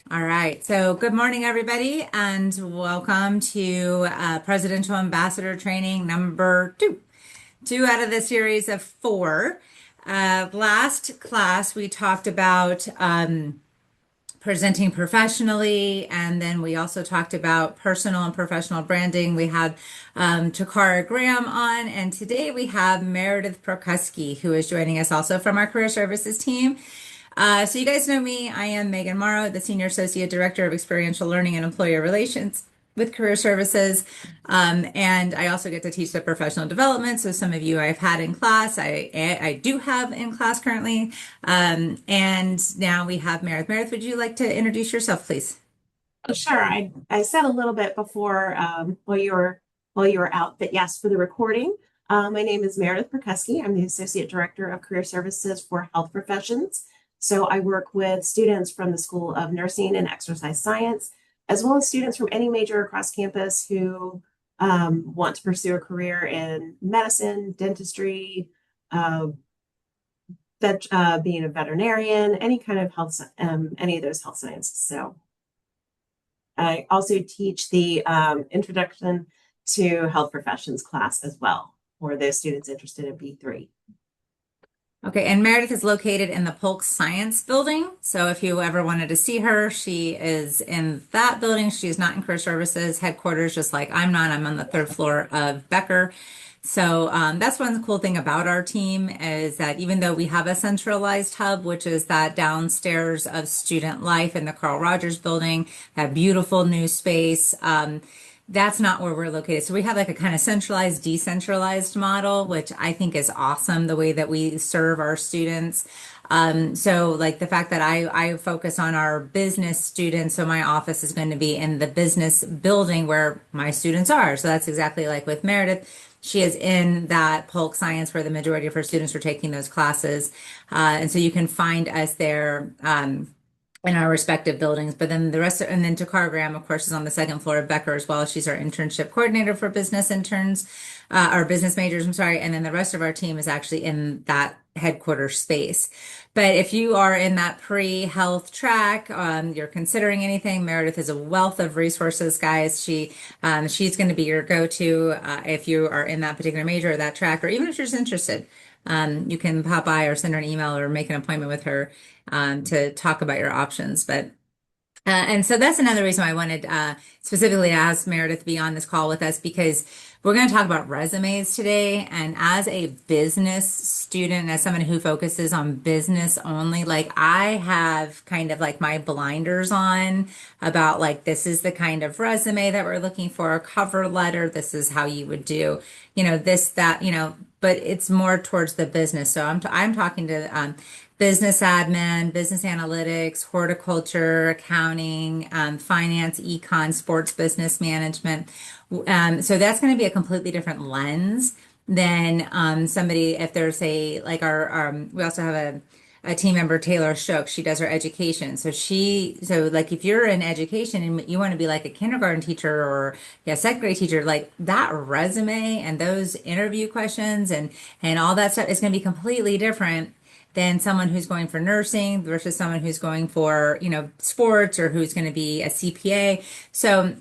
All right. So, good morning, everybody, and welcome to Presidential Ambassador Training number two, two out of the series of four. Last class, we talked about presenting professionally, and then we also talked about personal and professional branding. We had Takara Graham on, and today we have Meredith Prokuski, who is joining us also from our career services team. So you guys know me. I am Megan Morrow, the Senior Associate Director of Experiential Learning and Employer Relations with Career Services. And I also get to teach the professional development. So some of you I've had in class, I do have in class currently. And now we have Meredith. Meredith, would you like to introduce yourself, please? Oh, sure. I said a little bit before while you were out, but yes, for the recording. My name is Meredith Perkuski. I'm the Associate Director of Career Services for Health Professions. So I work with students from the School of Nursing and Exercise Science, as well as students from any major across campus who want to pursue a career in medicine, dentistry, uh, being a veterinarian, any kind of any of those health sciences. So I also teach the Introduction to Health Professions class as well for those students interested in B3. Okay, and Meredith is located in the Polk Science Building. So if you ever wanted to see her, she is in that building. She's not in Career Services headquarters, just like I'm not. I'm on the third floor of Becker. So that's one cool thing about our team is that even though we have a centralized hub, which is that downstairs of student life in the Carl Rogers building, that beautiful new space, that's not where we're located. So we have like a kind of centralized, decentralized model, which I think is awesome, the way that we serve our students. So like the fact that I focus on our business students. So my office is going to be in the business building where my students are. So that's exactly like with Meredith. She is in that Polk Science where the majority of her students are taking those classes. And so you can find us there. In our respective buildings, but then the rest, and then Takara Graham, of course, is on the second floor of Becker as well. She's our internship coordinator for business interns, our business majors, I'm sorry. And then the rest of our team is actually in that headquarters space. But if you are in that pre-health track, you're considering anything, Meredith is a wealth of resources, guys. She's going to be your go-to if you are in that particular major or that track, or even if you're just interested. You can pop by or send her an email or make an appointment with her to talk about your options. And so that's another reason why I wanted specifically to ask Meredith to be on this call with us because we're going to talk about resumes today. And as a business student, as someone who focuses on business only, like I have kind of like my blinders on about like this is the kind of resume that we're looking for, a cover letter. This is how you would do, this, that, but it's more towards the business. So I'm talking to business admin, business analytics, horticulture, accounting, finance, econ, sports business management. So that's going to be a completely different lens than somebody, if there's like we also have a team member, Taylor Shook. She does her education. So like if you're in education and you want to be like a kindergarten teacher or second grade teacher, like that resume and those interview questions and all that stuff is going to be completely different than someone who's going for nursing versus someone who's going for, sports or who's going to be a CPA. So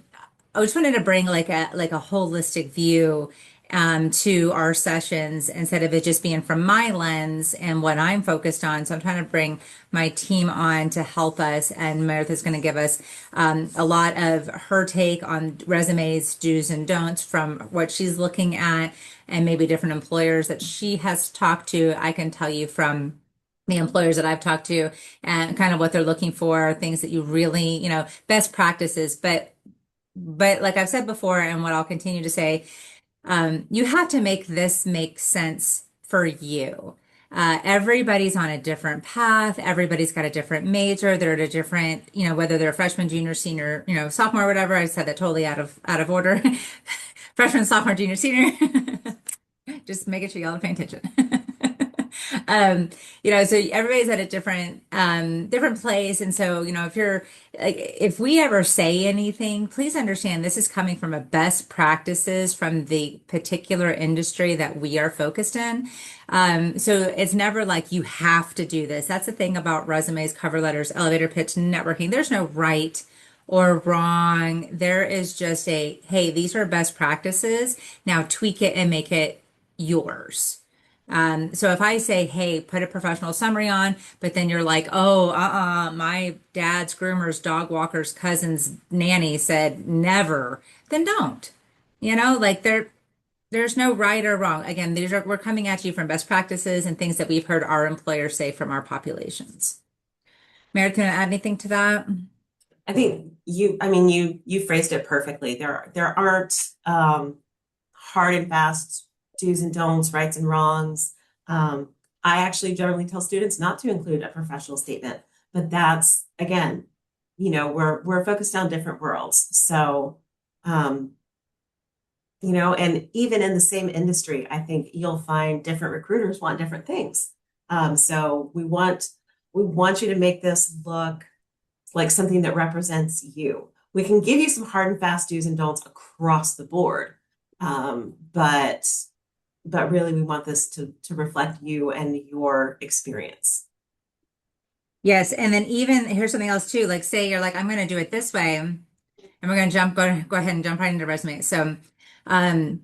I just wanted to bring like a holistic view to our sessions instead of it just being from my lens and what I'm focused on. So I'm trying to bring my team on to help us, and Meredith is going to give us a lot of her take on resumes, do's and don'ts from what she's looking at, and maybe different employers that she has talked to. I can tell you from the employers that I've talked to and kind of what they're looking for, things that you really, best practices. But like I've said before, and what I'll continue to say, you have to make this make sense for you. Everybody's on a different path. Everybody's got a different major. They're at a different, whether they're freshman, junior, senior, sophomore, whatever. I said that totally out of order. Freshman, sophomore, junior, senior. Just making sure y'all are paying attention. So everybody's at a different place. And so, if you're like, if we ever say anything, please understand this is coming from a best practices from the particular industry that we are focused in. So it's never like you have to do this. That's the thing about resumes, cover letters, elevator pitch, networking. There's no right or wrong. There is just hey, these are best practices. Now tweak it and make it yours. So if I say, hey, put a professional summary on, but then you're like, oh, my dad's groomer's dog walker's cousin's nanny said never, then don't. Like there's no right or wrong. Again, we're coming at you from best practices and things that we've heard our employers say from our populations. Meredith, can I add anything to that? I think you phrased it perfectly. There aren't hard and fast do's and don'ts, rights and wrongs. I actually generally tell students not to include a professional statement, but that's again, we're focused on different worlds. So, and even in the same industry, I think you'll find different recruiters want different things. So we want you to make this look like something that represents you. We can give you some hard and fast do's and don'ts across the board. But really we want this to reflect you and your experience. Yes, and then even here's something else too. Like say you're like, I'm going to do it this way, and we're going to go ahead and jump right into resume. So, um,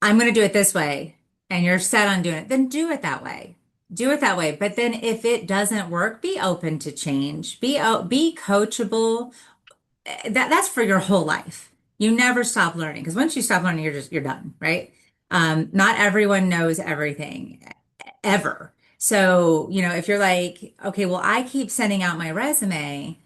I'm going to do it this way, and you're set on doing it. Then do it that way. Do it that way. But then if it doesn't work, be open to change. Be coachable. That's for your whole life. You never stop learning because once you stop learning, you're done, right? Not everyone knows everything ever. So, if you're like, okay, well, I keep sending out my resume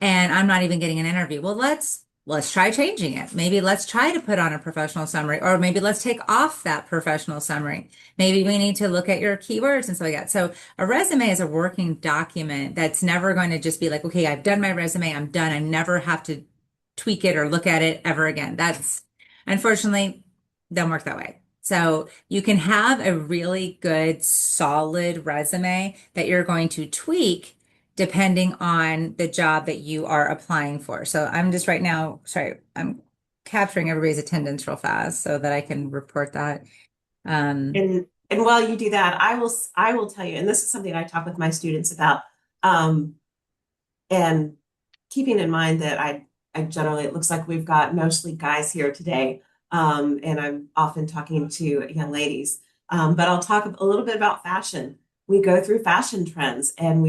and I'm not even getting an interview. Well, let's try changing it. Maybe let's try to put on a professional summary, or maybe let's take off that professional summary. Maybe we need to look at your keywords and stuff like that. So a resume is a working document that's never going to just be like, okay, I've done my resume, I'm done. I never have to tweak it or look at it ever again. That's unfortunately doesn't work that way. So you can have a really good, solid resume that you're going to tweak depending on the job that you are applying for. So I'm just right now, sorry, I'm capturing everybody's attendance real fast so that I can report that. Um, And while you do that, I will tell you, and this is something I talk with my students about, um, and keeping in mind that I generally, it looks like we've got mostly guys here today. And I'm often talking to young ladies. But I'll talk a little bit about fashion. We go through fashion trends and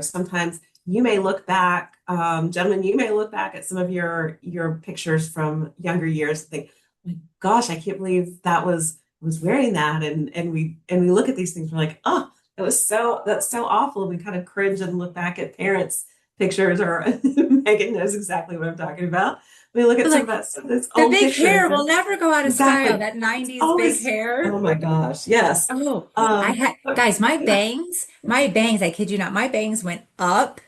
sometimes you may look back, gentlemen, you may look back at some of your pictures from younger years and think, my gosh, I can't believe was wearing that. And we look at these things, we're like, oh, that's so awful. We kind of cringe and look back at parents' pictures, or Megan knows exactly what I'm talking about. We look at but some of like this the old big pictures hair will and never go out of style, exactly. that It's 90s big always, hair. oh my gosh, yes. Oh, I Um, had, but guys, yeah, my bangs, I kid you not, my bangs went up.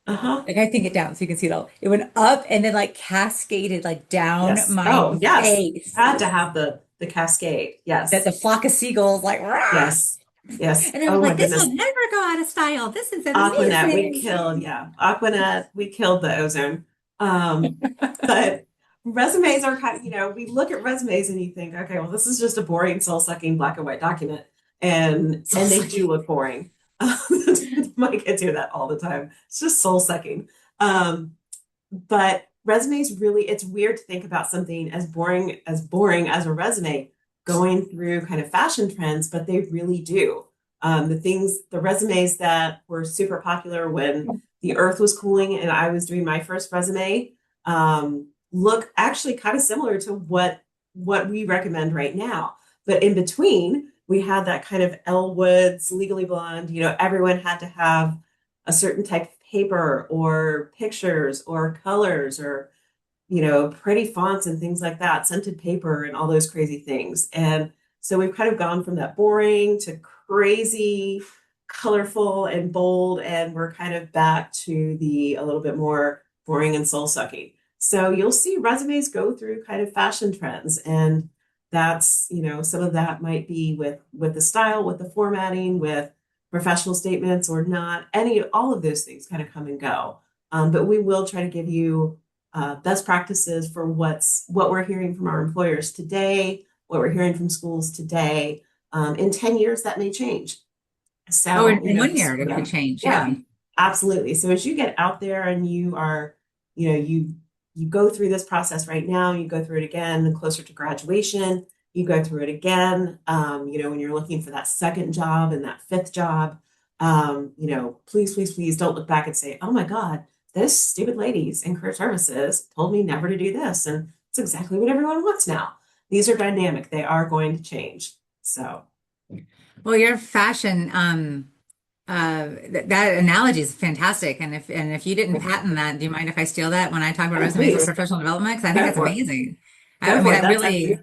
uh-huh. Like I think it down so you can see it all. It went up and then like cascaded like down Yes. my Oh, yes. face. Had to have the cascade. That Yes. the flock of seagulls like, rah! Yes. Yes. And I was Oh my like, this will goodness. never go out of style. This is Aquanet, amazing. We killed the ozone. But resumes are kind of, we look at resumes and you think, okay, well, this is just a boring, soul-sucking black and white document. And they do look boring. My kids hear that all the time. It's just soul-sucking. But resumes really, it's weird to think about something as boring as a resume going through kind of fashion trends, but they really do. The resumes that were super popular when the earth was cooling and I was doing my first resume, look actually kind of similar to what we recommend right now. But in between, we had that kind of Elle Woods, Legally Blonde, everyone had to have a certain type of paper or pictures or colors or pretty fonts and things like that, scented paper and all those crazy things. And so we've kind of gone from that boring to crazy, colorful and bold, and we're kind of back to the a little bit more boring and soul sucking. So you'll see resumes go through kind of fashion trends, and that's, some of that might be with the style, with the formatting, with professional statements or not, all of those things kind of come and go. But we will try to give you best practices for what we're hearing from our employers today, what we're hearing from schools today. In 10 years, that may change. Oh, So, in one year it could change. yeah, Yeah. absolutely. So as you get out there and you go through this process right now, you go through it again closer to graduation, you go through it again, when you're looking for that second job and that fifth job, please, please, please don't look back and say, oh my God, this stupid ladies in career services told me never to do this. And it's exactly what everyone wants now. These are dynamic. They are going to change. So, Well, your fashion, that analogy is fantastic. And if you didn't patent that, do you mind if I steal that when I talk about oh, resumes and please professional development? Because I think go that's for it. amazing. I Go mean, for it. that That's actually, really,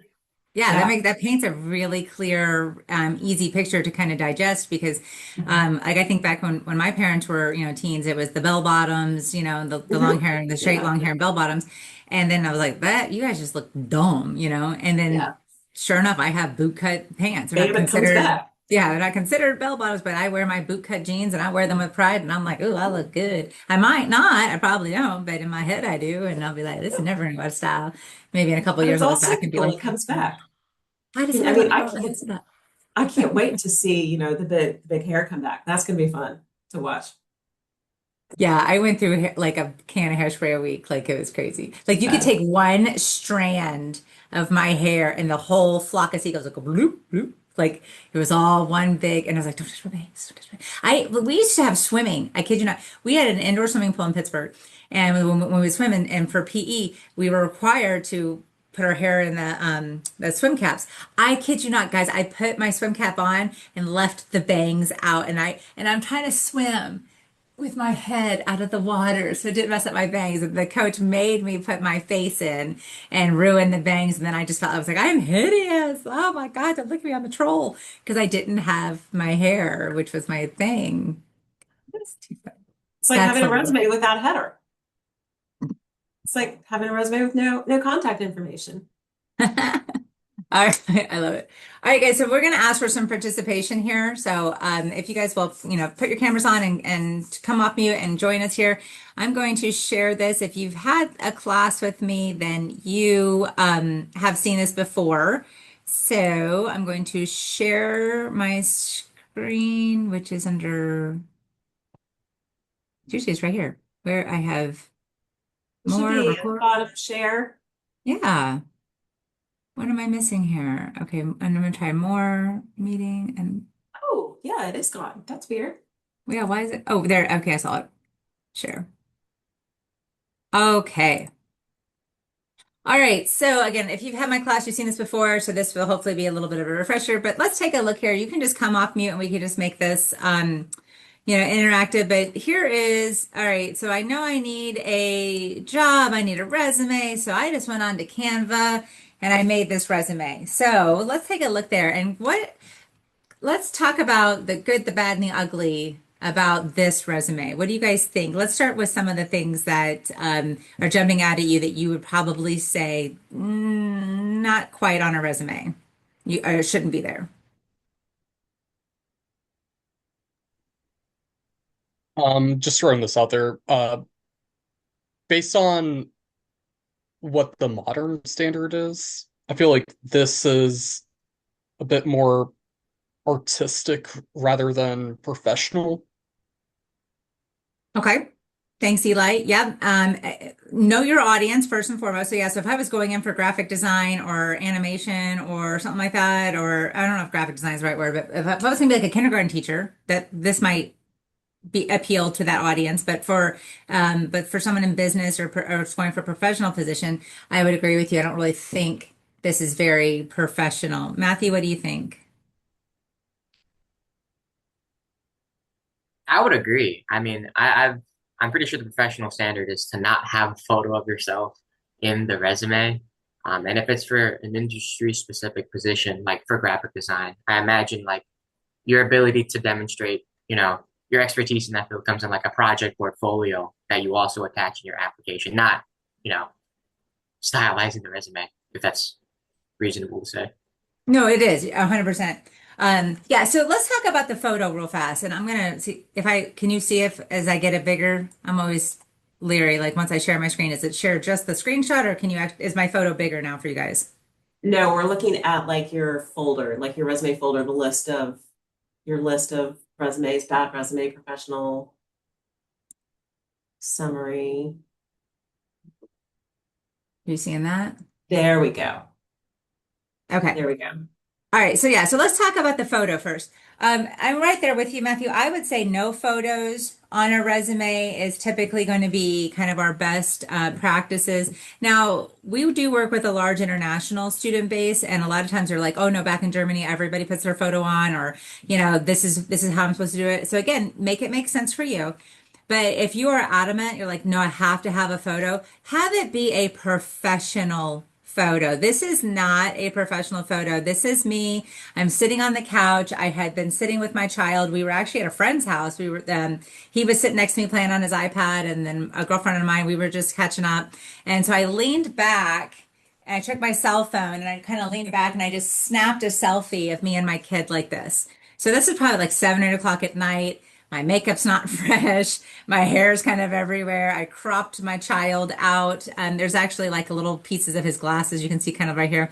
yeah, yeah. that paints a really clear, easy picture to kind of digest because, Mhm. like I think back when my parents were, teens, it was the bell bottoms, the long Mhm. hair and the straight Yeah. long hair and bell bottoms, and then I was like, that you guys just look dumb. And then Yeah. sure enough, I have boot cut pants. They're not Bam, it comes considered, back. yeah, they're not considered bell bottoms, but I wear my boot cut jeans and I wear them with pride, and I'm like, oh, I look good. I might not, I probably don't, but in my head I do, and I'll be like, this is Yep. never gonna go out of style. Maybe in a couple of But years it's I'll all look back and be cyclical. like, It comes back. why does I somebody mean, want to go against that? I can't wait to see, the big hair come back. That's gonna be fun to watch. Yeah, I went through like a can of hairspray a week. Like it was crazy. Like you could Uh, take one strand of my hair and the whole flock of seagulls would go bloop, bloop. Like it was all one big, and I was like, don't touch my bangs, don't touch we used to have swimming. I kid you not. We had an indoor swimming pool in Pittsburgh. And when we would swim and for PE, we were required to put our hair in the swim caps. I kid you not, guys. I put my swim cap on and left the bangs out, and I'm trying to swim with my head out of the water so it didn't mess up my bangs. And the coach made me put my face in and ruin the bangs. And then I just felt, I was like, I'm hideous. Oh my God, don't look at me, I'm a troll. Because I didn't have my hair, which was my thing. That's too funny. it's like That's having a hilarious. resume without a header. It's like having a resume with no contact information. All right, I love it. All right, guys, so we're going to ask for some participation here. So if you guys will, put your cameras on and come off mute and join us here. I'm going to share this. If you've had a class with me, then you have seen this before. So I'm going to share my screen, which is under, usually it's right here, where I have It should more be at the record. bottom share. Yeah. What am I missing here? Okay, and I'm gonna try more meeting and Oh, yeah, it is gone. That's weird. yeah, why is it? Oh, there. Okay, I saw it. Share. Okay. All right. So again, if you've had my class, you've seen this before, so this will hopefully be a little bit of a refresher, but let's take a look here. You can just come off mute and we can just make this interactive. But here is, all right, so I know I need a job, I need a resume. So I just went on to Canva and I made this resume. So let's take a look there. And let's talk about the good, the bad, and the ugly about this resume. What do you guys think? Let's start with some of the things that are jumping out at you that you would probably say not quite on a resume. You or shouldn't be there. Just throwing this out there, based on what the modern standard is, I feel like this is a bit more artistic rather than professional. Okay. Thanks, Eli. Yeah. Know your audience first and foremost. So yeah, so if I was going in for graphic design or animation or something like that, or I don't know if graphic design is the right word, but if I was going to be like a kindergarten teacher, that this might be appeal to that audience. But for someone in business or going for a professional position, I would agree with you. I don't really think this is very professional. Matthew, what do you think? I would agree. I mean, I'm pretty sure the professional standard is to not have a photo of yourself in the resume. And if it's for an industry specific position, like for graphic design, I imagine like your ability to demonstrate, your expertise in that field comes in like a project portfolio that you also attach in your application, not, you know, stylizing the resume, if that's reasonable to say. No, it is 100%. Yeah, so let's talk about the photo real fast. And I'm gonna see if can you see if as I get it bigger? I'm always leery. Like once I share my screen, is it share just the screenshot or can you is my photo bigger now for you guys? No, we're looking at like your folder, like your resume folder, the list of your list of resumes, bad resume, professional summary. Are you seeing that? There we go. Okay. There we go. All right, so yeah, so let's talk about the photo first. I'm right there with you, Matthew. I would say no photos on a resume is typically going to be kind of our best practices. Now, we do work with a large international student base, and a lot of times they're like, "Oh no, back in Germany, everybody puts their photo on," or this is how I'm supposed to do it. So again, make it make sense for you. But if you are adamant, you're like, no, I have to have a photo, have it be a professional photo. This is not a professional photo. This is me. I'm sitting on the couch. I had been sitting with my child. We were actually at a friend's house. He was sitting next to me playing on his iPad, and then a girlfriend of mine, we were just catching up. And so I leaned back and I took my cell phone and I kind of leaned back and I just snapped a selfie of me and my kid like this. So this is probably like 7 or 8 o'clock at night. My makeup's not fresh. My hair's kind of everywhere. I cropped my child out. And there's actually like a little pieces of his glasses you can see kind of right here.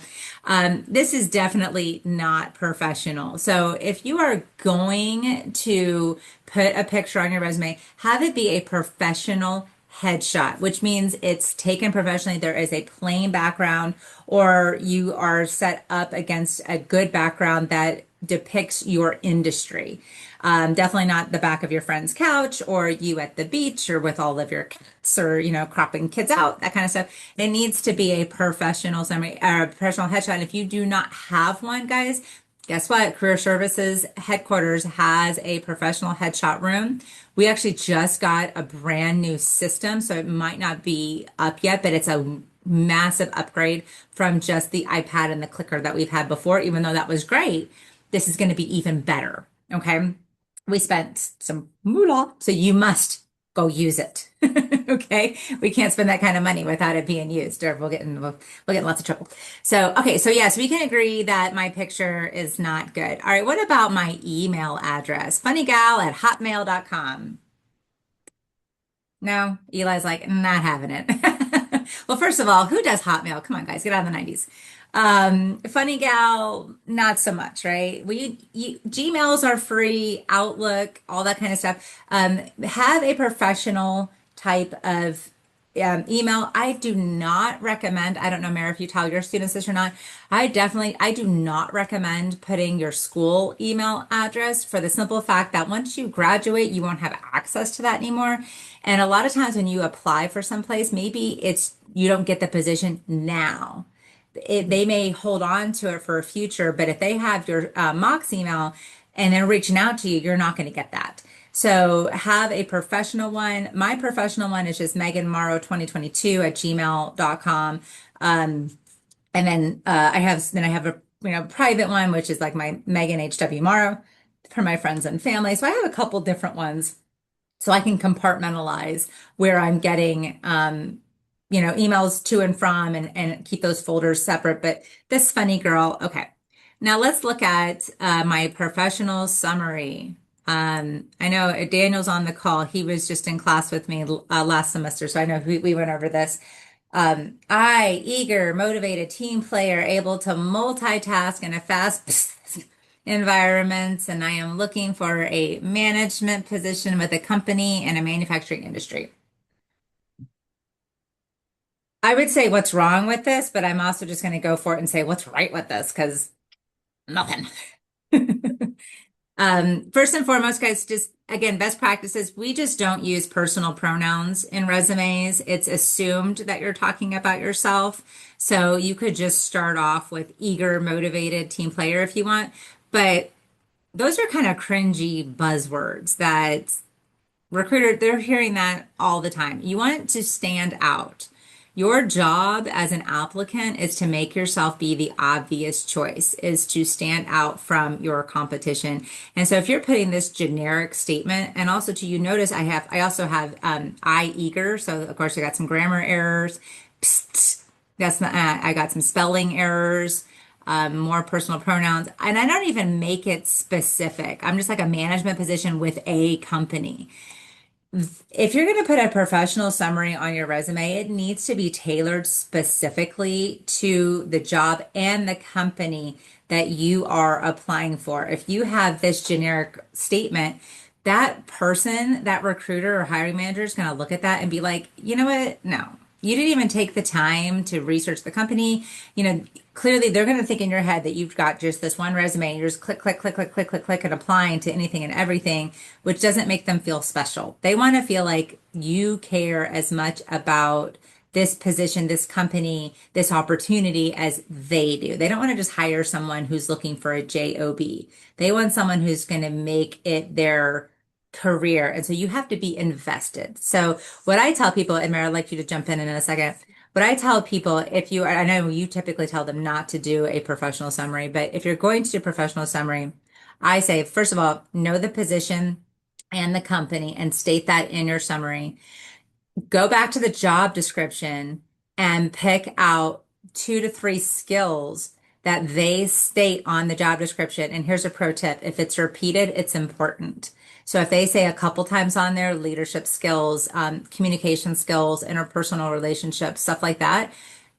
This is definitely not professional. So if you are going to put a picture on your resume, have it be a professional headshot, which means it's taken professionally. There is a plain background, or you are set up against a good background that depicts your industry. Definitely not the back of your friend's couch or you at the beach or with all of your cats or, cropping kids out, that kind of stuff. It needs to be a professional summary, professional headshot. And if you do not have one, guys, guess what? Career Services headquarters has a professional headshot room. We actually just got a brand new system, so it might not be up yet, but it's a massive upgrade from just the iPad and the clicker that we've had before. Even though that was great, this is going to be even better. Okay. We spent some moolah, so you must go use it. Okay. We can't spend that kind of money without it being used, or we'll get in lots of trouble. So, okay. So yes, we can agree that my picture is not good. All right. What about my email address? Funnygal@hotmail.com. No, Eli's like, not having it. Well, first of all, who does Hotmail? Come on, guys, get out of the 90s. Funny Gal, not so much, right? Gmails are free, Outlook, all that kind of stuff. Have a professional type of email. I do not recommend, I don't know, Mary, if you tell your students this or not, I do not recommend putting your school email address for the simple fact that once you graduate, you won't have access to that anymore. And a lot of times when you apply for someplace, maybe you don't get the position now. They may hold on to it for a future, but if they have your Mox email and they're reaching out to you, you're not going to get that. So have a professional one. My professional one is just meganmorrow2022 at gmail.com. And then I have a private one, which is like my Megan HW Morrow for my friends and family. So I have a couple different ones so I can compartmentalize where I'm getting emails to and from and keep those folders separate. But this funny girl, okay. Now let's look at my professional summary. I know Daniel's on the call. He was just in class with me last semester, so I know we went over this. Eager, motivated team player, able to multitask in a fast environment, and I am looking for a management position with a company in a manufacturing industry. I would say what's wrong with this, but I'm also just going to go for it and say what's right with this because nothing. First and foremost, guys, just again, best practices. We just don't use personal pronouns in resumes. It's assumed that you're talking about yourself. So you could just start off with eager, motivated team player if you want. But those are kind of cringy buzzwords that they're hearing that all the time. You want to stand out. Your job as an applicant is to make yourself be the obvious choice, is to stand out from your competition. And so if you're putting this generic statement, and also notice I also have I eager. So of course I got some grammar errors. Psst, I got some spelling errors. more personal pronouns. And I don't even make it specific. I'm just like a management position with a company. If you're going to put a professional summary on your resume, it needs to be tailored specifically to the job and the company that you are applying for. If you have this generic statement, that person, that recruiter or hiring manager is going to look at that and be like, you know what? No, you didn't even take the time to research the company. Clearly they're going to think in your head that you've got just this one resume and you're just click, click, click, click, click, click, click, and applying to anything and everything, which doesn't make them feel special. They want to feel like you care as much about this position, this company, this opportunity as they do. They don't want to just hire someone who's looking for a job. They want someone who's going to make it their career. And so you have to be invested. So what I tell people, and Mary, I'd like you to jump in a second. What I tell people, if you, I know you typically tell them not to do a professional summary, but if you're going to do a professional summary, I say, first of all, know the position and the company and state that in your summary. Go back to the job description and pick out 2 to 3 skills that they state on the job description. And here's a pro tip. If it's repeated, it's important. So if they say a couple times on there, leadership skills, communication skills, interpersonal relationships, stuff like that,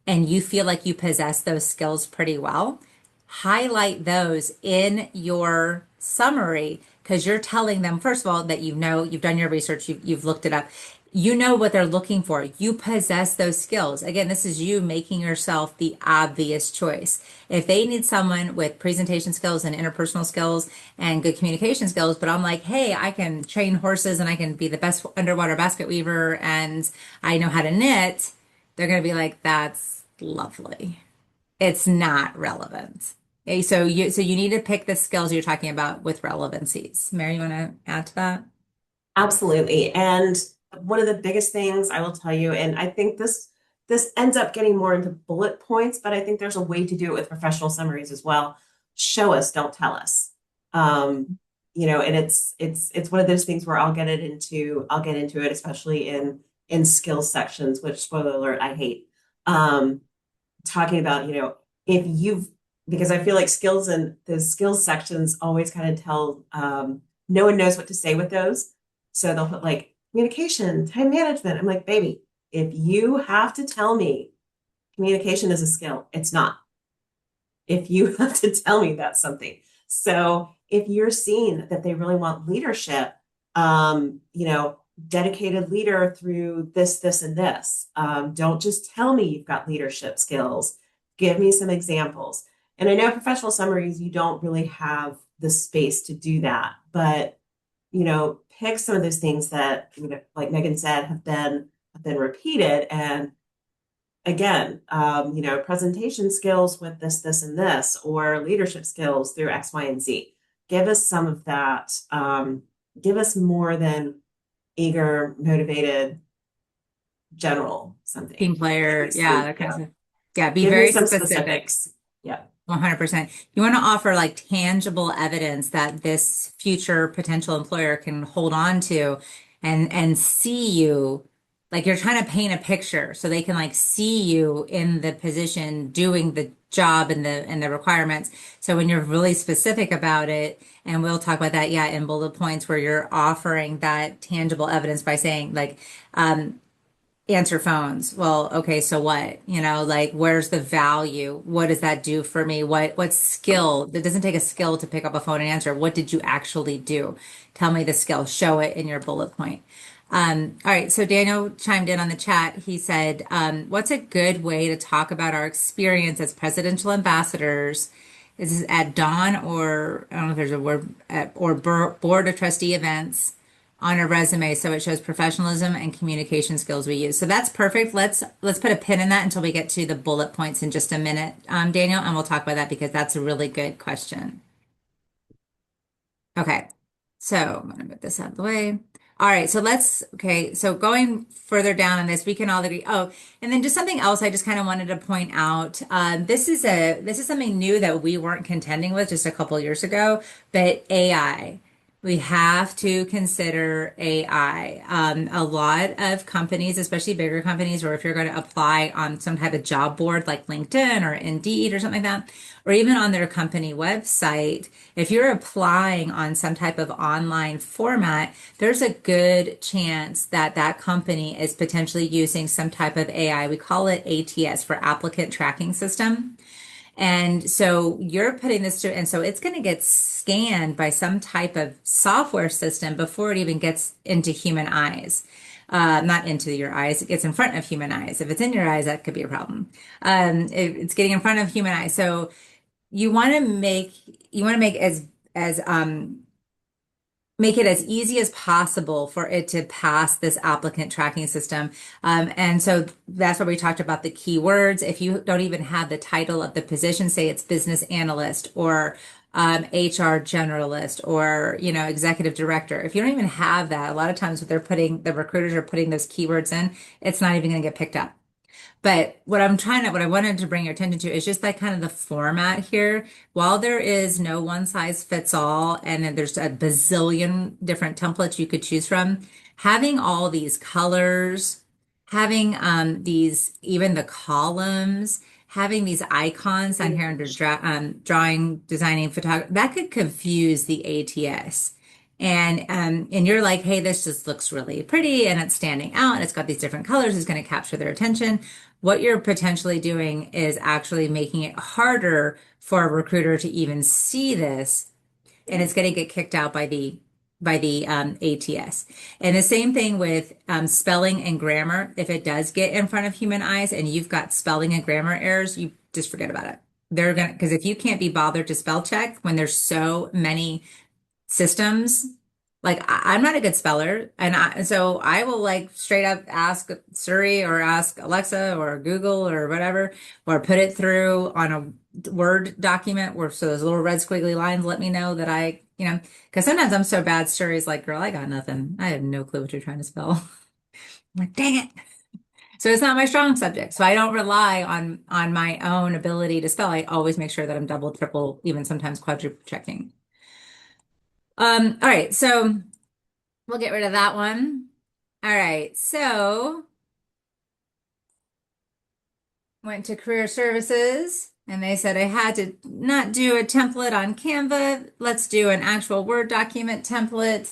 and you feel like you possess those skills pretty well, highlight those in your summary because you're telling them, first of all, that you've done your research, you've looked it up. You know what they're looking for. You possess those skills. Again, this is you making yourself the obvious choice. If they need someone with presentation skills and interpersonal skills and good communication skills, but I'm like, hey, I can train horses and I can be the best underwater basket weaver and I know how to knit, they're going to be like, that's lovely. It's not relevant. Okay, so you need to pick the skills you're talking about with relevancies. Mary, you want to add to that? Absolutely. And one of the biggest things I will tell you, and I think this ends up getting more into bullet points, but I think there's a way to do it with professional summaries as well. Show us, don't tell us. And it's one of those things where I'll get into it, especially in skills sections, which spoiler alert, I hate. Talking about, if you've because I feel like skills and the skills sections always kind of tell no one knows what to say with those. So they'll put like communication, time management. I'm like, baby, if you have to tell me communication is a skill, it's not. If you have to tell me that's something. So if you're seeing that they really want leadership, dedicated leader through this, and this. Don't just tell me you've got leadership skills. Give me some examples. And I know professional summaries, you don't really have the space to do that, but pick some of those things that, like Megan said, have been repeated. And again, presentation skills with this, and this, or leadership skills through X, Y, and Z. Give us some of that. Give us more than eager, motivated, general something. Team player, yeah, that kind of stuff. Yeah, be Give me very some specific. specifics. Yeah. 100%. You want to offer like tangible evidence that this future potential employer can hold on to and see you. Like you're trying to paint a picture so they can like see you in the position doing the job and the requirements. So when you're really specific about it, and we'll talk about that, yeah, in bullet points where you're offering that tangible evidence by saying like, answer phones. Well, okay, so what? Like where's the value? What does that do for me? What skill? It doesn't take a skill to pick up a phone and answer. What did you actually do? Tell me the skill. Show it in your bullet point. All right, so Daniel chimed in on the chat. He said, what's a good way to talk about our experience as presidential ambassadors? Is this at dawn or I don't know if there's a word or board of trustee events on a resume so it shows professionalism and communication skills we use. So that's perfect. Let's put a pin in that until we get to the bullet points in just a minute, Daniel, and we'll talk about that because that's a really good question. Okay, so I'm gonna move this out of the way. All right, so going further down on this, we can all agree. Oh, and then just something else I just kind of wanted to point out. This is something new that we weren't contending with just a couple years ago, but AI. We have to consider AI. A lot of companies, especially bigger companies, or if you're going to apply on some type of job board like LinkedIn or Indeed or something like that, or even on their company website, if you're applying on some type of online format, there's a good chance that that company is potentially using some type of AI. We call it ATS for applicant tracking system. And so you're putting this to, and so it's going to get scanned by some type of software system before it even gets into human eyes. Not into your eyes, it gets in front of human eyes. If it's in your eyes, that could be a problem. It's getting in front of human eyes. So you want to make, you want to as make it as easy as possible for it to pass this applicant tracking system. And so that's where we talked about the keywords. If you don't even have the title of the position, say it's business analyst or HR generalist or, executive director. If you don't even have that, a lot of times what the recruiters are putting those keywords in, it's not even going to get picked up. But what I wanted to bring your attention to is just that kind of the format here. While there is no one size fits all, and then there's a bazillion different templates you could choose from, having all these colors, having even the columns, having these icons down here under drawing, designing, photography, that could confuse the ATS. And you're like, hey, this just looks really pretty and it's standing out and it's got these different colors, it's going to capture their attention. What you're potentially doing is actually making it harder for a recruiter to even see this, and it's going to get kicked out by the ATS. And the same thing with spelling and grammar. If it does get in front of human eyes and you've got spelling and grammar errors, you just forget about it. They're gonna because if you can't be bothered to spell check when there's so many systems. Like I'm not a good speller, so I will like straight up ask Siri or ask Alexa or Google or whatever, or put it through on a Word document where so those little red squiggly lines let me know that because sometimes I'm so bad, Siri's like, girl, I got nothing. I have no clue what you're trying to spell. I'm like, dang it. So it's not my strong subject. So I don't rely on my own ability to spell. I always make sure that I'm double, triple, even sometimes quadruple checking. All right, so we'll get rid of that one. All right, so went to career services and they said I had to not do a template on Canva. Let's do an actual Word document template.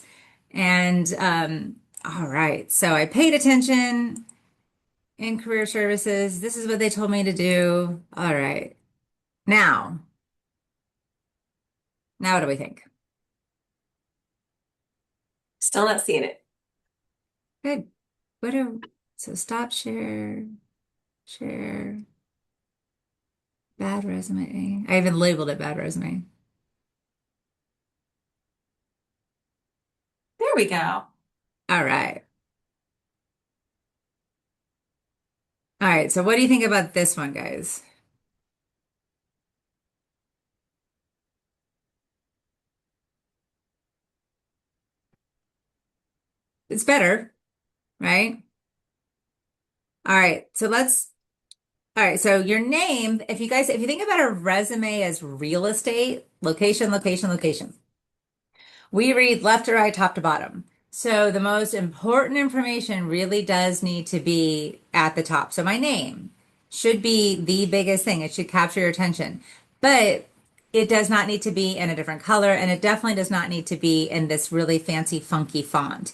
And all right, so I paid attention in career services. This is what they told me to do. All right, now, now what do we think? Still not seeing it. Good. So stop share, share. Bad resume. I even labeled it bad resume. There we go. All right. All right. So what do you think about this one, guys? It's better, right? All right. So your name, if you think about a resume as real estate, location, location, location. We read left to right, top to bottom. So the most important information really does need to be at the top. So my name should be the biggest thing. It should capture your attention. But it does not need to be in a different color, and it definitely does not need to be in this really fancy, funky font.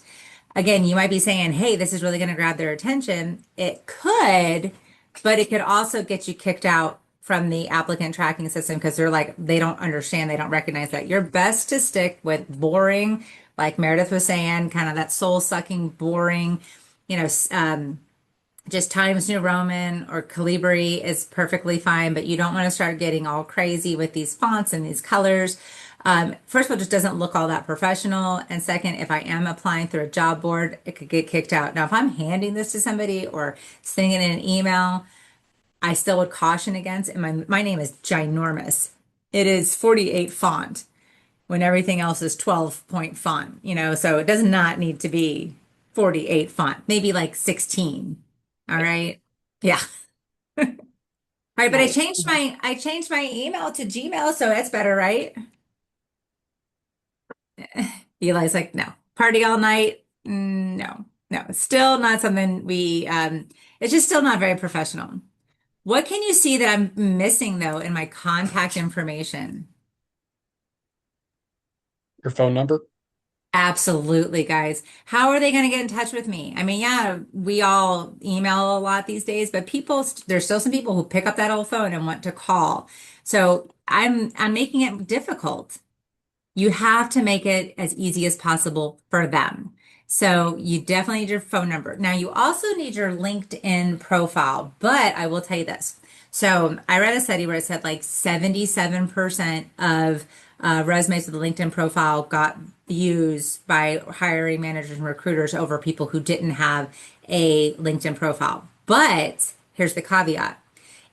Again, you might be saying, hey, this is really going to grab their attention. It could, but it could also get you kicked out from the applicant tracking system because they're like, they don't understand, they don't recognize that. You're best to stick with boring, like Meredith was saying, kind of that soul sucking, boring, you know, just Times New Roman or Calibri is perfectly fine, but you don't want to start getting all crazy with these fonts and these colors. First of all, it just doesn't look all that professional. And second, if I am applying through a job board, it could get kicked out. Now, if I'm handing this to somebody or sending it in an email, I still would caution against, and my name is ginormous. It is 48 font when everything else is 12-point font, so it does not need to be 48 font, maybe like 16. All right. Yeah. All right, but Nice. I changed my email to Gmail, so that's better, right? Eli's like, no. Party all night? No, no. It's still not something it's just still not very professional. What can you see that I'm missing though in my contact information? Your phone number? Absolutely, guys. How are they going to get in touch with me? I mean, yeah, we all email a lot these days, but there's still some people who pick up that old phone and want to call. So I'm making it difficult. You have to make it as easy as possible for them. So you definitely need your phone number. Now you also need your LinkedIn profile, but I will tell you this. So I read a study where it said like 77% of resumes with a LinkedIn profile got views by hiring managers and recruiters over people who didn't have a LinkedIn profile. But here's the caveat.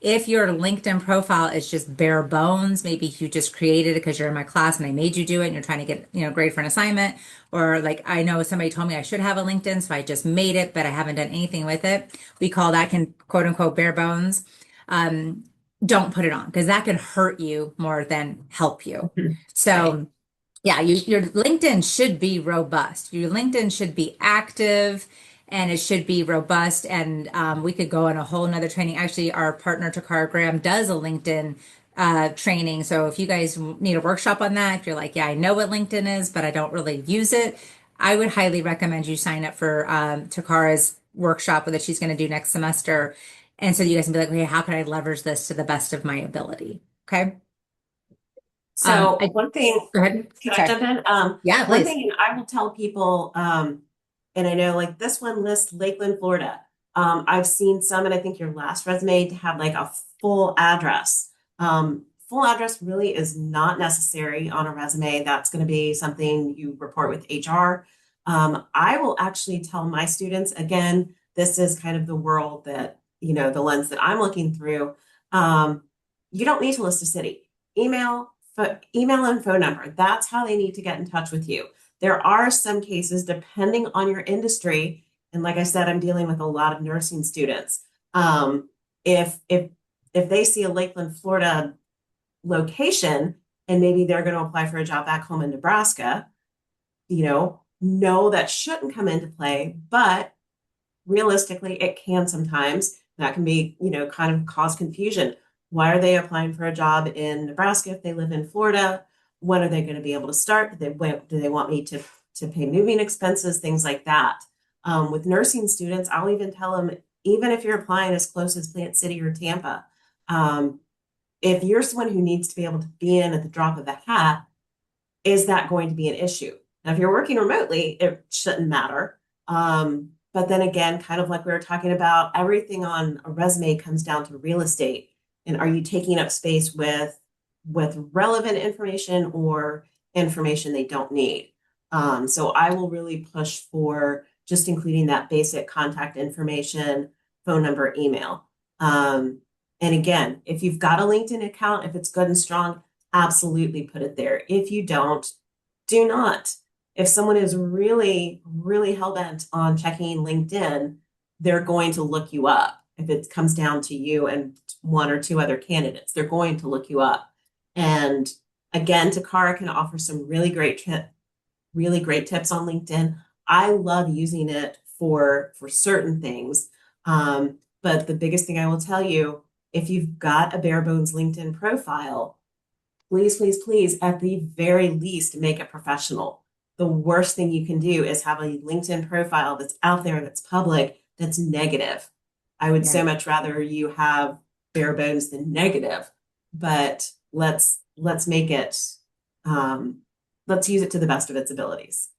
If your LinkedIn profile is just bare bones, maybe you just created it because you're in my class and I made you do it and you're trying to get, grade for an assignment, or like I know somebody told me I should have a LinkedIn, so I just made it, but I haven't done anything with it. We call that can quote unquote bare bones. Um, don't put it on because that can hurt you more than help you. Right. So yeah, your LinkedIn should be robust. Your LinkedIn should be active and it should be robust. And we could go on a whole nother training. Actually, our partner Takara Graham does a LinkedIn training. So if you guys need a workshop on that, if you're like, yeah, I know what LinkedIn is, but I don't really use it, I would highly recommend you sign up for Takara's workshop that she's going to do next semester. And so you guys can be like, okay, how can I leverage this to the best of my ability? Okay. So I one thing, Go ahead. can I Sorry. jump in? Yeah, One please. thing I will tell people, and I know like this one lists Lakeland, Florida. I've seen some, and I think your last resume to have like a full address. Full address really is not necessary on a resume. That's going to be something you report with HR. I will actually tell my students, again, this is kind of the world that, the lens that I'm looking through. Um, you don't need to list a city. Email and phone number. That's how they need to get in touch with you. There are some cases, depending on your industry, and like I said, I'm dealing with a lot of nursing students. If they see a Lakeland, Florida location, and maybe they're going to apply for a job back home in Nebraska, no, that shouldn't come into play, but realistically, it can sometimes. That can be, kind of cause confusion. Why are they applying for a job in Nebraska if they live in Florida? When are they going to be able to start? Do they want me to pay moving expenses, things like that? With nursing students, I'll even tell them, even if you're applying as close as Plant City or Tampa, um, if you're someone who needs to be able to be in at the drop of a hat, is that going to be an issue? Now, if you're working remotely, it shouldn't matter. But then again, kind of like we were talking about, everything on a resume comes down to real estate. And are you taking up space with relevant information or information they don't need? So I will really push for just including that basic contact information, phone number, email. And again, if you've got a LinkedIn account, if it's good and strong, absolutely put it there. If you don't, do not. If someone is really, really hell-bent on checking LinkedIn, they're going to look you up. If it comes down to you and one or two other candidates, they're going to look you up. And again, Takara can offer some really great tips on LinkedIn. I love using it for certain things. But the biggest thing I will tell you, if you've got a bare bones LinkedIn profile, please, please, please, at the very least, make it professional. The worst thing you can do is have a LinkedIn profile that's out there, that's public, that's negative. I would Yeah. so much rather you have bare bones than negative, but let's make it let's use it to the best of its abilities.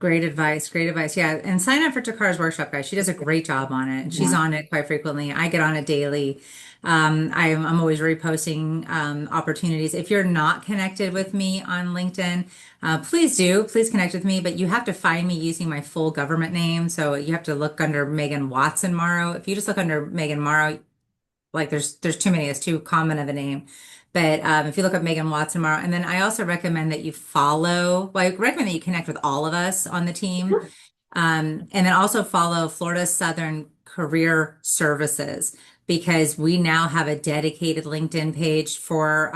Great advice. Great advice. Yeah. And sign up for Takara's workshop, guys. She does a great job on it. And she's on it quite frequently. I get on it daily. I'm always reposting opportunities. If you're not connected with me on LinkedIn, please do. Please connect with me. But you have to find me using my full government name. So you have to look under Megan Watson-Morrow. If you just look under Megan Morrow, like there's too many, it's too common of a name. But if you look up Megan Watson-Morrow, and then I also recommend that you well, I recommend that you connect with all of us on the team. And then also follow Florida Southern Career Services. because we now have a dedicated LinkedIn page for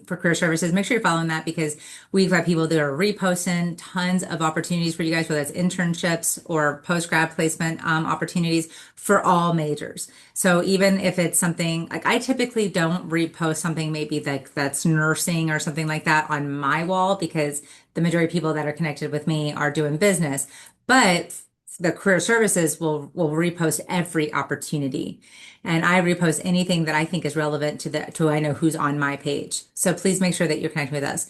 career services. Make sure you're following that because we've got people that are reposting tons of opportunities for you guys, whether it's internships or post-grad placement opportunities for all majors. So even if it's something like I typically don't repost something maybe that's nursing or something like that on my wall because the majority of people that are connected with me are doing business. But the career services will repost every opportunity. And I repost anything that I think is relevant to I know who's on my page. So please make sure that you're connected with us.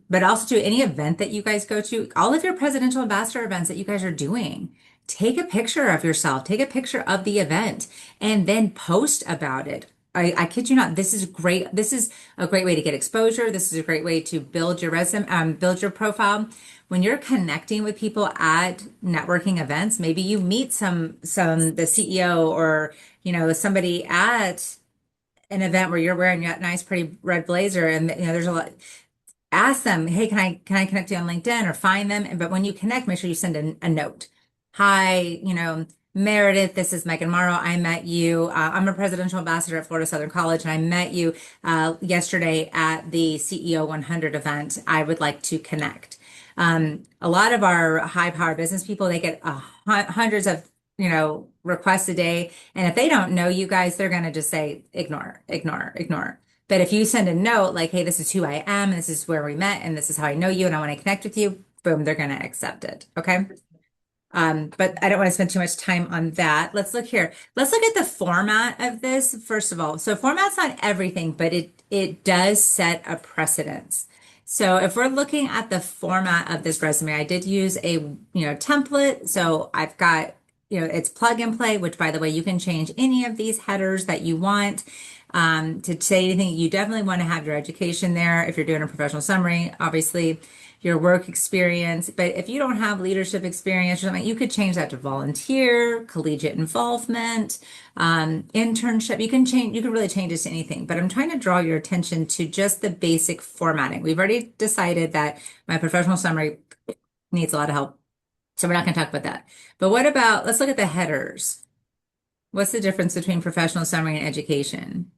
But also to any event that you guys go to, all of your presidential ambassador events that you guys are doing, take a picture of yourself, take a picture of the event, and then post about it. I kid you not, this is great. This is a great way to get exposure. This is a great way to build your resume, build your profile. When you're connecting with people at networking events, maybe you meet the CEO or somebody at an event where you're wearing that nice, pretty red blazer, and there's a lot. Ask them, hey, can I connect you on LinkedIn or find them? But when you connect, make sure you send a note. Hi, Meredith, this is Megan Morrow. I met you. I'm a presidential ambassador at Florida Southern College, and I met you yesterday at the CEO 100 event. I would like to connect. A lot of our high power business people, they get hundreds of requests a day. And if they don't know you guys, they're going to just say, ignore, ignore, ignore. But if you send a note like, hey, this is who I am, this is where we met, and this is how I know you, and I want to connect with you, boom, they're going to accept it. Okay. But I don't want to spend too much time on that. Let's look here. Let's look at the format of this, first of all. So format's not everything, but it does set a precedence. So if we're looking at the format of this resume, I did use a template. So I've got it's plug and play, which by the way, you can change any of these headers that you want to say anything. You definitely want to have your education there if you're doing a professional summary, obviously your work experience. But if you don't have leadership experience or something, you could change that to volunteer, collegiate involvement, internship. You can really change this to anything. But I'm trying to draw your attention to just the basic formatting. We've already decided that my professional summary needs a lot of help. So we're not going to talk about that. But let's look at the headers. What's the difference between professional summary and education?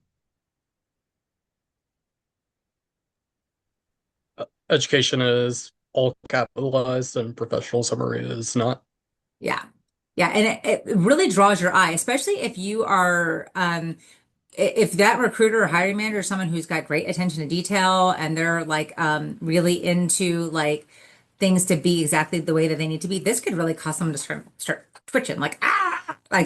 Education is all capitalized and professional summary is not. Yeah. Yeah. And it really draws your eye, especially if you are, if that recruiter or hiring manager is someone who's got great attention to detail and they're like really into like things to be exactly the way that they need to be, this could really cause someone to start twitching, like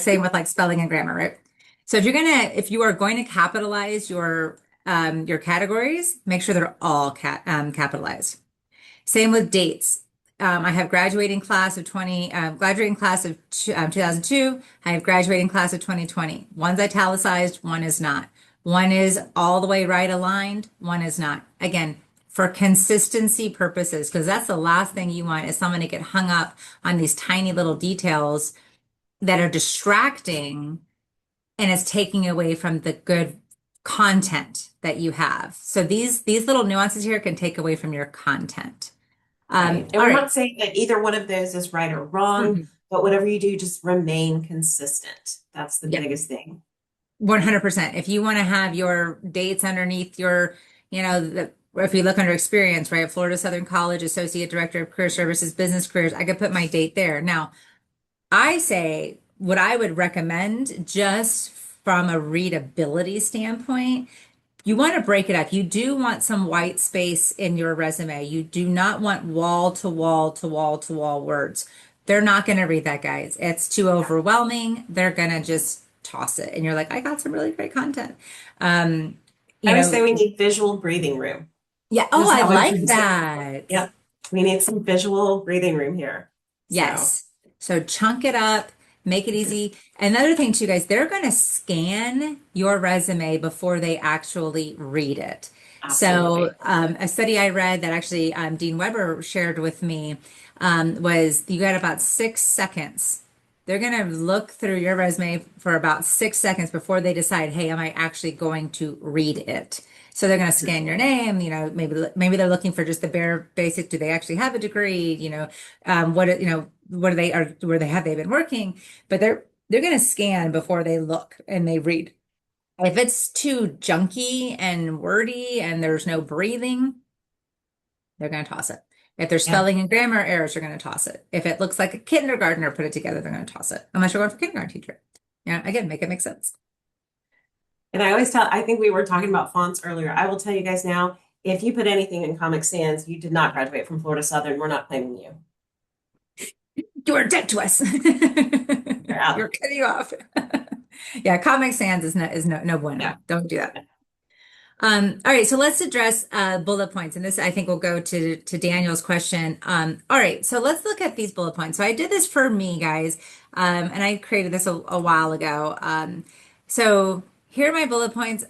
same with like spelling and grammar, right? So if you are going to capitalize your categories, make sure they're all capitalized. Same with dates. I have graduating class of 2002. I have graduating class of 2020. One's italicized, one is not. One is all the way right aligned, one is not. Again, for consistency purposes, because that's the last thing you want is someone to get hung up on these tiny little details that are distracting and it's taking away from the good content that you have. So these little nuances here can take away from your content. Right. And All we're right. not saying that either one of those is right or wrong, but whatever you do, just remain consistent. That's the Yeah. biggest thing. 100%. If you want to have your dates underneath your, if you look under experience, right? Florida Southern College, Associate Director of Career Services, Business Careers, I could put my date there. Now, I say what I would recommend just from a readability standpoint, you want to break it up. You do want some white space in your resume. You do not want wall to wall to wall to wall words. They're not going to read that, guys. It's too overwhelming. They're going to just toss it. And you're like, I got some really great content. Um, you I would know, say we need visual breathing room. yeah. Oh, That's I how I like would say it. that. Yep. We need some visual breathing room here. So, Yes. So chunk it up, make it easy. Another thing too, guys, they're going to scan your resume before they actually read it. absolutely. So a study I read that actually Dean Weber shared with me was you got about 6 seconds. They're going to look through your resume for about 6 seconds before they decide, hey, am I actually going to read it? So they're going to scan your name, maybe they're looking for just the bare basic. Do they actually have a degree? What do they are where they have they been working? But they're going to scan before they look and they read. If it's too junky and wordy and there's no breathing, they're going to toss it. If there's Yeah. spelling and grammar errors, they're going to toss it. If it looks like a kindergartner put it together, they're going to toss it. Unless you're going for kindergarten teacher. Yeah, again, make it make sense. And I always tell, I think we were talking about fonts earlier. I will tell you guys now, if you put anything in Comic Sans, you did not graduate from Florida Southern. We're not claiming you. You are dead to us. You're out. You're cutting you off. Yeah, Comic Sans is no bueno. Yeah. Don't do that. All right, so let's address bullet points. And this, I think, will go to Daniel's question. All right, so let's look at these bullet points. So I did this for me, guys, and I created this a while ago. So here are my bullet points.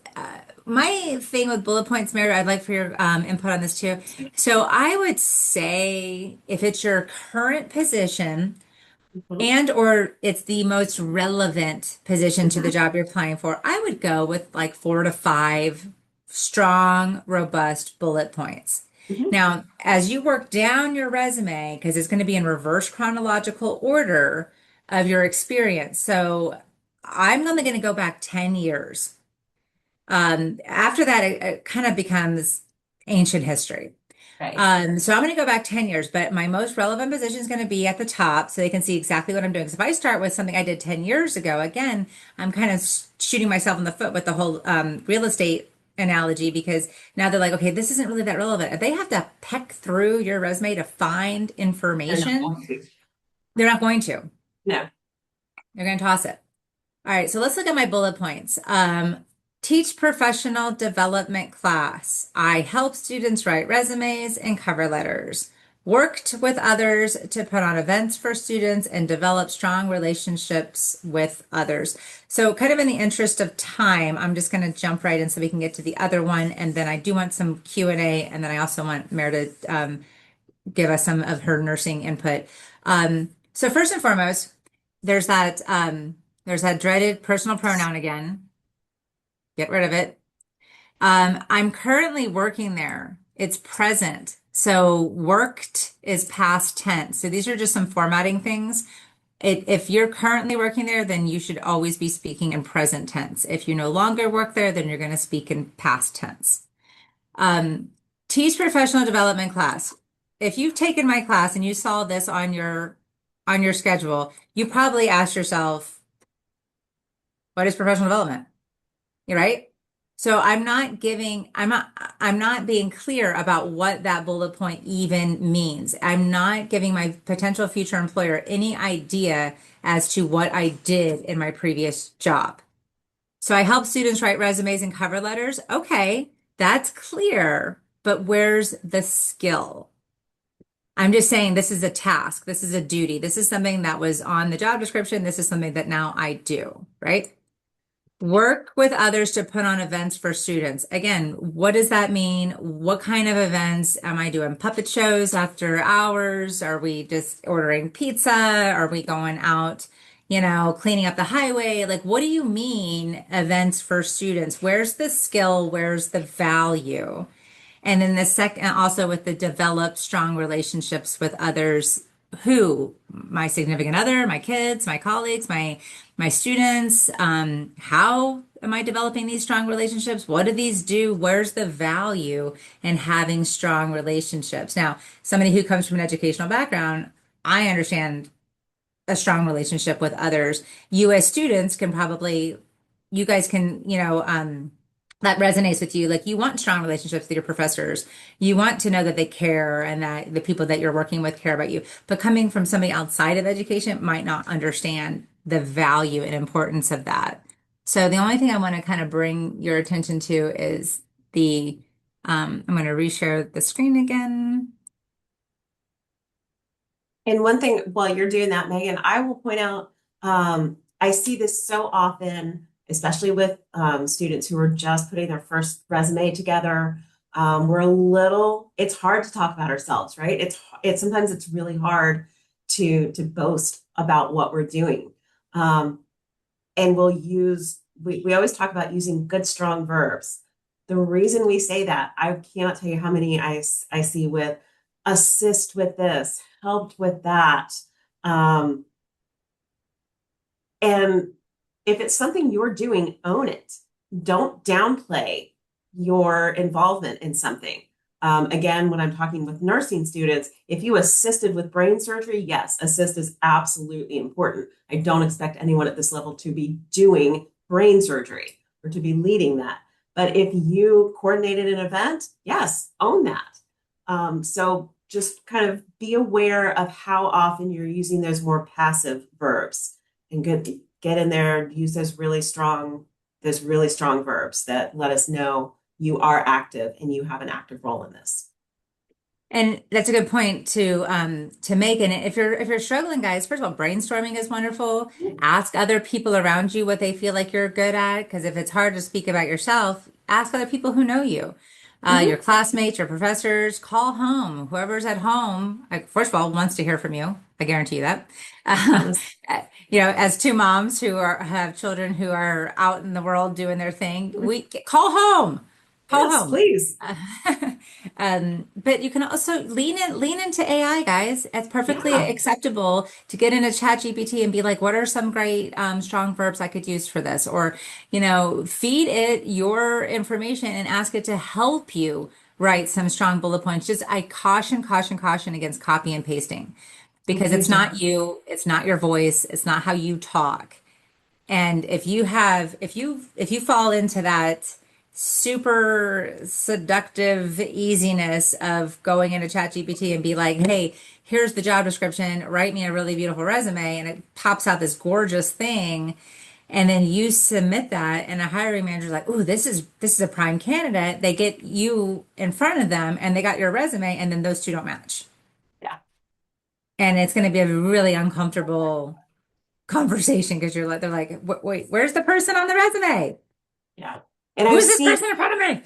My thing with bullet points, Mary, I'd like for your input on this too. So I would say if it's your current position, and or it's the most relevant position to the job you're applying for, I would go with like 4 to 5 strong, robust bullet points. Mhm. Now, as you work down your resume, because it's going to be in reverse chronological order of your experience. So I'm only going to go back 10 years. After that, it kind of becomes ancient history. Right. So I'm going to go back 10 years, but my most relevant position is going to be at the top so they can see exactly what I'm doing. Because if I start with something I did 10 years ago, again, I'm kind of shooting myself in the foot with the whole real estate analogy because now they're like, okay, this isn't really that relevant. If they have to peck through your resume to find They're not information, going to. they're not going to. No. They're going to toss it. All right, so let's look at my bullet points. Teach professional development class. I help students write resumes and cover letters. Worked with others to put on events for students and develop strong relationships with others. So kind of in the interest of time, I'm just going to jump right in so we can get to the other one. And then I do want some Q&A, and then I also want Meredith to give us some of her nursing input. So first and foremost, there's that dreaded personal pronoun again. Get rid of it. I'm currently working there. It's present. So worked is past tense. So these are just some formatting things. If you're currently working there, then you should always be speaking in present tense. If you no longer work there, then you're going to speak in past tense. Teach professional development class. If you've taken my class and you saw this on your schedule, you probably asked yourself, what is professional development? You're right. So I'm not being clear about what that bullet point even means. I'm not giving my potential future employer any idea as to what I did in my previous job. So I help students write resumes and cover letters. Okay, that's clear, but where's the skill? I'm just saying this is a task. This is a duty. This is something that was on the job description. This is something that now I do, right? Work with others to put on events for students. Again, what does that mean? What kind of events? Am I doing puppet shows after hours? Are we just ordering pizza? Are we going out, cleaning up the highway? Like, what do you mean events for students? Where's the skill? Where's the value? And then the second, also with the develop strong relationships with others who, my significant other, my kids, my colleagues, my students, how am I developing these strong relationships? What do these do? Where's the value in having strong relationships? Now, somebody who comes from an educational background, I understand a strong relationship with others. You as students can probably, you guys can, that resonates with you. Like you want strong relationships with your professors. You want to know that they care and that the people that you're working with care about you. But coming from somebody outside of education might not understand the value and importance of that. So the only thing I want to kind of bring your attention to is I'm going to reshare the screen again. And one thing while you're doing that, Megan, I will point out, I see this so often, especially with students who are just putting their first resume together. It's hard to talk about ourselves, right? It's sometimes it's really hard to boast about what we're doing. And we always talk about using good, strong verbs. The reason we say that, I cannot tell you how many I see with assist with this, helped with that. And if it's something you're doing, own it. don't downplay your involvement in something. Again, when I'm talking with nursing students, if you assisted with brain surgery, yes, assist is absolutely important. I don't expect anyone at this level to be doing brain surgery or to be leading that. But if you coordinated an event, yes, own that. So just kind of be aware of how often you're using those more passive verbs and get in there, use those really strong verbs that let us know you are active and you have an active role in this. And that's a good point to make. And if you're struggling, guys, first of all, brainstorming is wonderful. Ask other people around you what they feel like you're good at. Because if it's hard to speak about yourself, ask other people who know you. Your Mhm. classmates, your professors, call home. Whoever's at home, like, first of all, wants to hear from you. I guarantee you that. Uh, Yes. as two moms who have children who are out in the world doing their thing, we call home. Call Yes, home. please. But you can also lean into AI, guys. It's perfectly Yeah. acceptable to get into ChatGPT and be like, what are some great strong verbs I could use for this? Or, feed it your information and ask it to help you write some strong bullet points. Just I caution, caution, caution against copy and pasting because it's Huge not difference. you, it's not your voice, it's not how you talk. And if you fall into that super seductive easiness of going into ChatGPT and be like, hey, here's the job description, write me a really beautiful resume, and it pops out this gorgeous thing, and then you submit that, and a hiring manager's like, oh, this is a prime candidate. They get you in front of them and they got your resume, and then those two don't match. Yeah. And it's going to be a really uncomfortable conversation because they're like, wait, where's the person on the resume? Yeah. And Who's this person in front of me?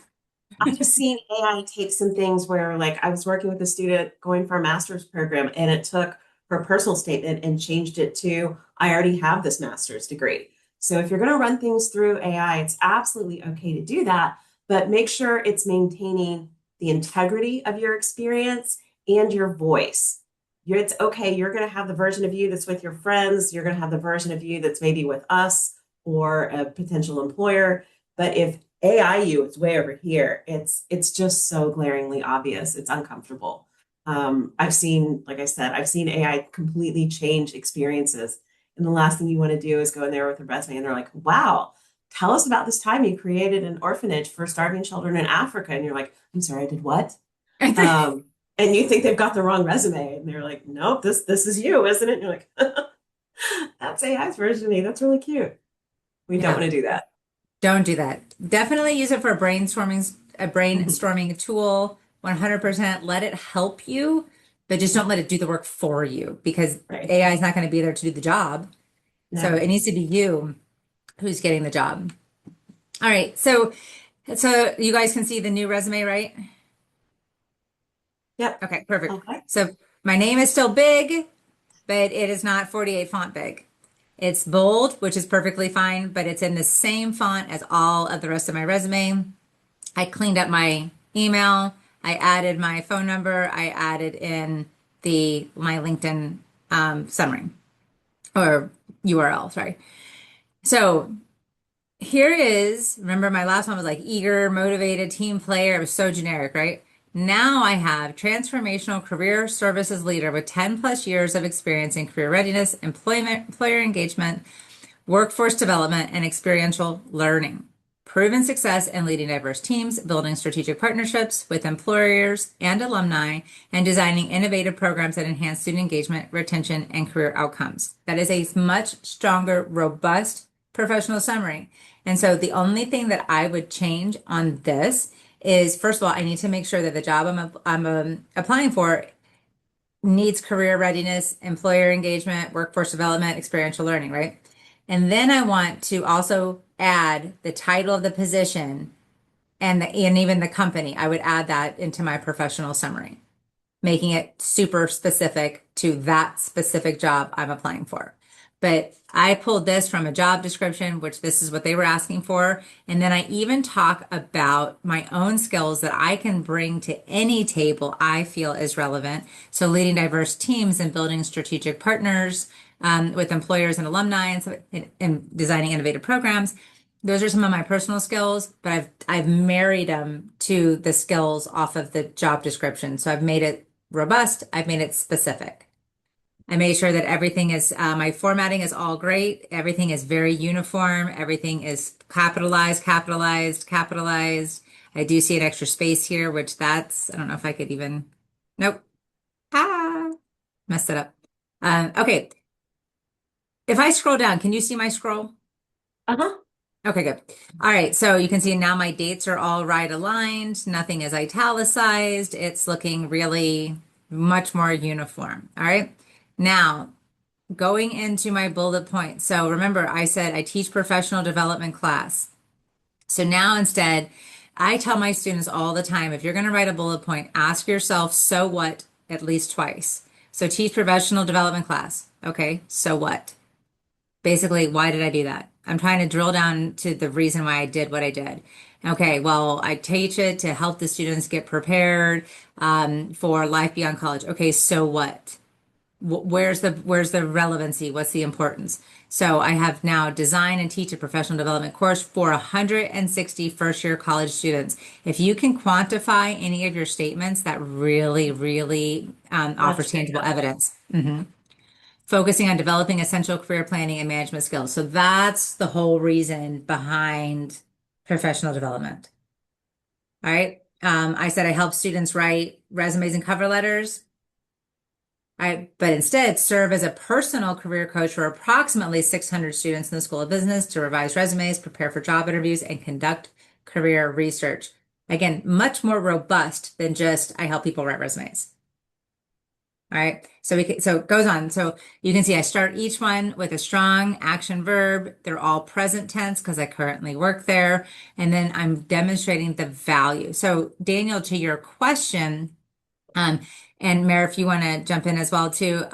I've seen AI take some things where, like, I was working with a student going for a master's program, and it took her personal statement and changed it to, I already have this master's degree. So if you're going to run things through AI, it's absolutely okay to do that, but make sure it's maintaining the integrity of your experience and your voice. It's okay. You're going to have the version of you that's with your friends. You're going to have the version of you that's maybe with us or a potential employer. But if AIU is way over here, it's just so glaringly obvious. It's uncomfortable. I've seen, like I said, I've seen AI completely change experiences. And the last thing you want to do is go in there with a resume and they're like, wow, tell us about this time you created an orphanage for starving children in Africa. And you're like, I'm sorry, I did what? And you think they've got the wrong resume. And they're like, nope, this is you, isn't it? And you're like, that's AI's version of me. That's really cute. We don't Yeah, want to do that. don't do that. Definitely use it for a Mhm. brainstorming tool. 100% let it help you, but just don't let it do the work for you because Right. AI is not going to be there to do the job. So No. it needs to be you who's getting the job. All right. So you guys can see the new resume, right? Yep. Okay, perfect. Okay. So my name is still big, but it is not 48 font big. It's bold, which is perfectly fine, but it's in the same font as all of the rest of my resume. I cleaned up my email. I added my phone number. I added in my LinkedIn summary or URL, sorry. So here is, remember my last one was like eager, motivated, team player. It was so generic, right? Now I have transformational career services leader with 10 plus years of experience in career readiness, employer engagement, workforce development, and experiential learning. Proven success in leading diverse teams, building strategic partnerships with employers and alumni, and designing innovative programs that enhance student engagement, retention, and career outcomes. That is a much stronger, robust professional summary. And so the only thing that I would change on this is, first of all, I need to make sure that the job I'm applying for needs career readiness, employer engagement, workforce development, experiential learning, right? And then I want to also add the title of the position and even the company. I would add that into my professional summary, making it super specific to that specific job I'm applying for. But I pulled this from a job description, which this is what they were asking for. And then I even talk about my own skills that I can bring to any table I feel is relevant. So leading diverse teams and building strategic partners with employers and alumni and designing innovative programs. those are some of my personal skills, but I've married them to the skills off of the job description. So I've made it robust. I've made it specific. I made sure that everything is, my formatting is all great. Everything is very uniform. Everything is capitalized, capitalized, capitalized. I do see an extra space here, which I don't know if I could even, nope. Ah, messed it up. Okay. If I scroll down, can you see my scroll? Uh-huh. Okay, good. All right, so you can see now my dates are all right aligned. Nothing is italicized. It's looking really much more uniform. All right. Now, going into my bullet points. So remember, I said I teach professional development class. So now instead, I tell my students all the time, if you're going to write a bullet point, ask yourself, so what, at least twice. So teach professional development class. Okay, so what? Basically, why did I do that? I'm trying to drill down to the reason why I did what I did. Okay, well, I teach it to help the students get prepared for life beyond college. Okay, so what? Where's the relevancy? What's the importance? So I have now design and teach a professional development course for 160 first year college students. If you can quantify any of your statements, that really, really That's offers great. tangible evidence. Focusing on developing essential career planning and management skills. So that's the whole reason behind professional development. All right. I said I help students write resumes and cover letters. But instead serve as a personal career coach for approximately 600 students in the School of Business to revise resumes, prepare for job interviews, and conduct career research. Again, much more robust than just I help people write resumes. All right. So it goes on. So you can see I start each one with a strong action verb. They're all present tense because I currently work there. And then I'm demonstrating the value. So Daniel, to your question, um, and Mary, if you want to jump in as well too,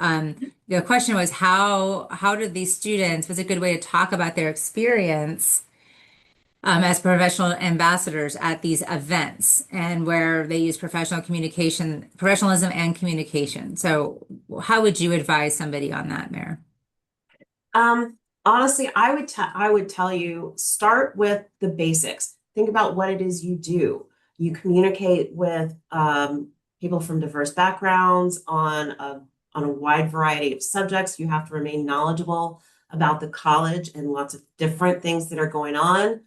the question was how did these students, was a good way to talk about their experience as professional ambassadors at these events and where they use professionalism and communication. So how would you advise somebody on that, Mary? Honestly, I would tell you start with the basics. Think about what it is you do. You communicate with people from diverse backgrounds on a wide variety of subjects. You have to remain knowledgeable about the college and lots of different things that are going on.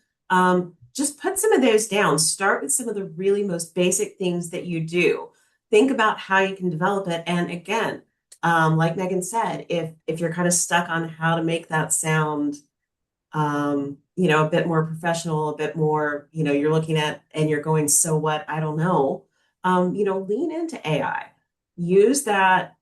Just put some of those down. Start with some of the really most basic things that you do. Think about how you can develop it. And again, like Megan said, if you're kind of stuck on how to make that sound, a bit more professional, a bit more, you're looking at and you're going, so what? I don't know. Lean into AI. Use that,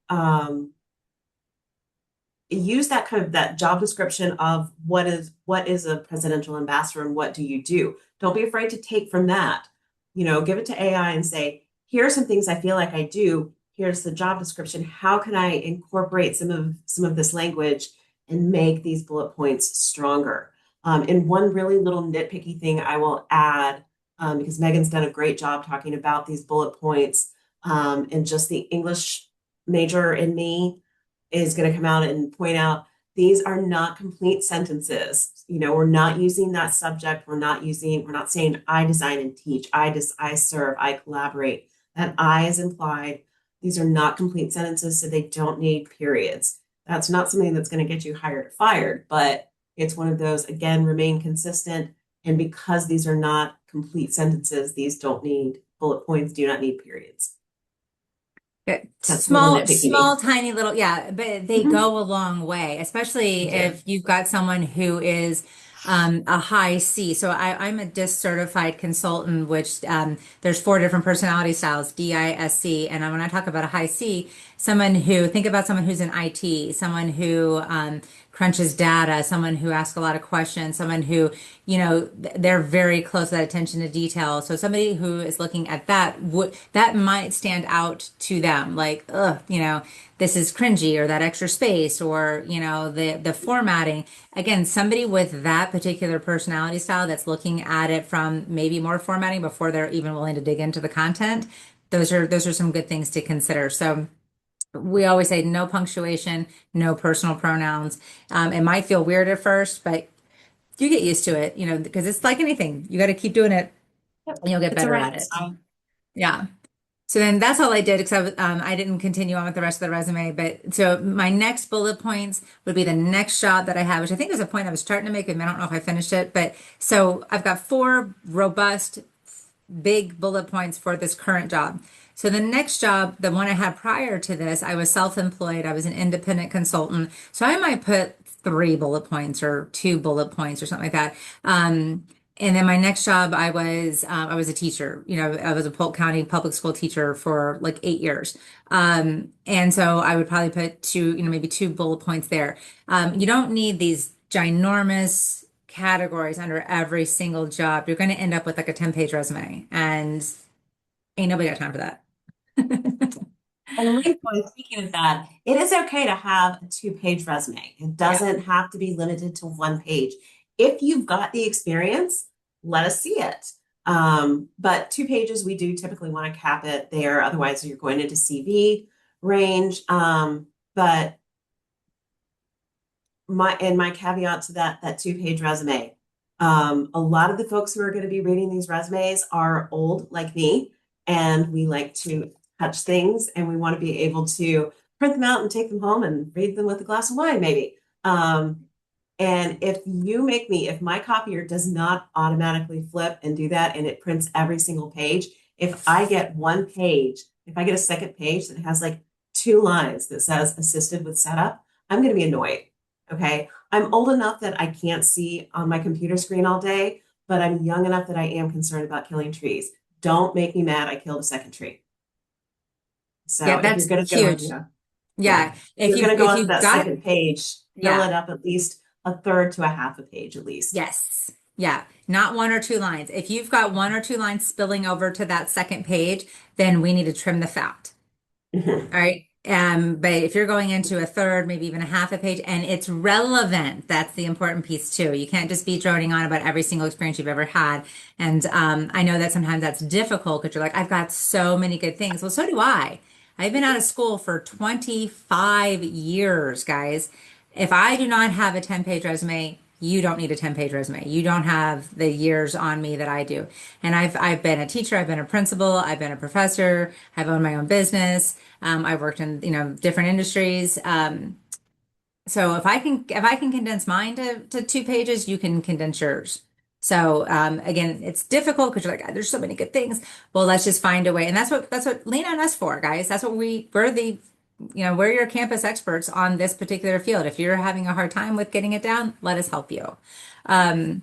use that kind of that job description of what is a presidential ambassador and what do you do. Don't be afraid to take from that. Give it to AI and say, here are some things I feel like I do. Here's the job description. How can I incorporate some of this language and make these bullet points stronger? And one really little nitpicky thing I will add, because Megan's done a great job talking about these bullet points, and just the English major in me is going to come out and point out these are not complete sentences. We're not using that subject. We're not saying I design and teach, I serve, I collaborate. That I is implied. These are not complete sentences, so they don't need periods. That's not something that's going to get you hired or fired, but it's one of those, again, remain consistent. And because these are not complete sentences, these don't need bullet points, do not need periods. Okay. That's a little nitpicky me. Small, tiny little, yeah, but they Mhm. go a long way, especially Okay. if you've got someone who is a high C. So I'm a DISC certified consultant, which there's four different personality styles, DISC. And when I talk about a high C, think about someone who's in IT, someone who crunches data, someone who asks a lot of questions, someone who, they're very close to that attention to detail. So somebody who is looking at that might stand out to them, like, ugh, this is cringy, or that extra space, or the formatting. Again, somebody with that particular personality style that's looking at it from maybe more formatting before they're even willing to dig into the content. Those are some good things to consider. So we always say no punctuation, no personal pronouns. It might feel weird at first, but you get used to it, because it's like anything. You got to keep doing it Yep. and you'll get It's a better at wrap. it. Yeah. So then that's all I did, except I didn't continue on with the rest of the resume. But so my next bullet points would be the next job that I have, which I think was a point I was starting to make, and I don't know if I finished it. But so I've got four robust, big bullet points for this current job. So the next job, the one I had prior to this, I was self-employed. I was an independent consultant. So I might put three bullet points or two bullet points or something like that. And then my next job, I was a teacher. I was a Polk County public school teacher for like 8 years. And so I would probably put two, maybe two bullet points there. You don't need these ginormous categories under every single job. You're going to end up with like a 10-page resume, and ain't nobody got time for that. And likewise, speaking of that, it is okay to have a two-page resume. It Yeah. doesn't have to be limited to one page. If you've got the experience, let us see it. But 2 pages, we do typically want to cap it there. Otherwise, you're going into CV range. But my caveat to that 2-page resume, a lot of the folks who are going to be reading these resumes are old like me, and we like to touch things, and we want to be able to print them out and take them home and read them with a glass of wine, maybe. And if my copier does not automatically flip and do that, and it prints every single page, if I get a second page that has like 2 lines that says assisted with setup, I'm going to be annoyed. Okay. I'm old enough that I can't see on my computer screen all day, but I'm young enough that I am concerned about killing trees. Don't make me mad. I killed a second tree. So Yeah, if you're that's going to go, huge. yeah, Yeah. if you're going to go If onto you've that got, second page, fill yeah, it up at least a third to a half a page at least. yes. Yeah. Not one or two lines. If you've got one or two lines spilling over to that second page, then we need to trim the fat. Mhm. All right. But if you're going into a third, maybe even a half a page, and it's relevant, that's the important piece too. You can't just be droning on about every single experience you've ever had. And I know that sometimes that's difficult because you're like, I've got so many good things. Well, so do I. I've been out of school for 25 years, guys. If I do not have a 10-page resume, you don't need a 10-page resume. You don't have the years on me that I do. And I've been a teacher, I've been a principal, I've been a professor, I've owned my own business. I've worked in, different industries. So if I can condense mine to 2 pages, you can condense yours. So again, it's difficult because you're like, there's so many good things. Well, let's just find a way. And that's what lean on us for, guys. That's what we're your campus experts on this particular field. If you're having a hard time with getting it down, let us help you. All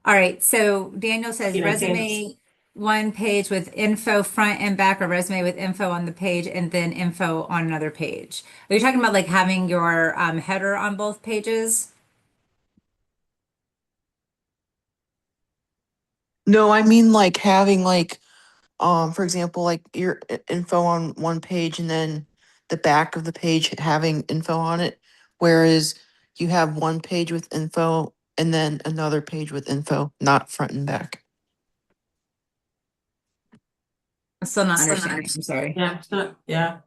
right. So Daniel says Candace. resume 1 page with info front and back, or resume with info on the page and then info on another page. Are you talking about like having your header on both pages? No, I mean like having like for example, like your info on one page and then the back of the page having info on it, whereas you have one page with info and then another page with info, not front and back. I'm still not understanding. I'm sorry. Yeah.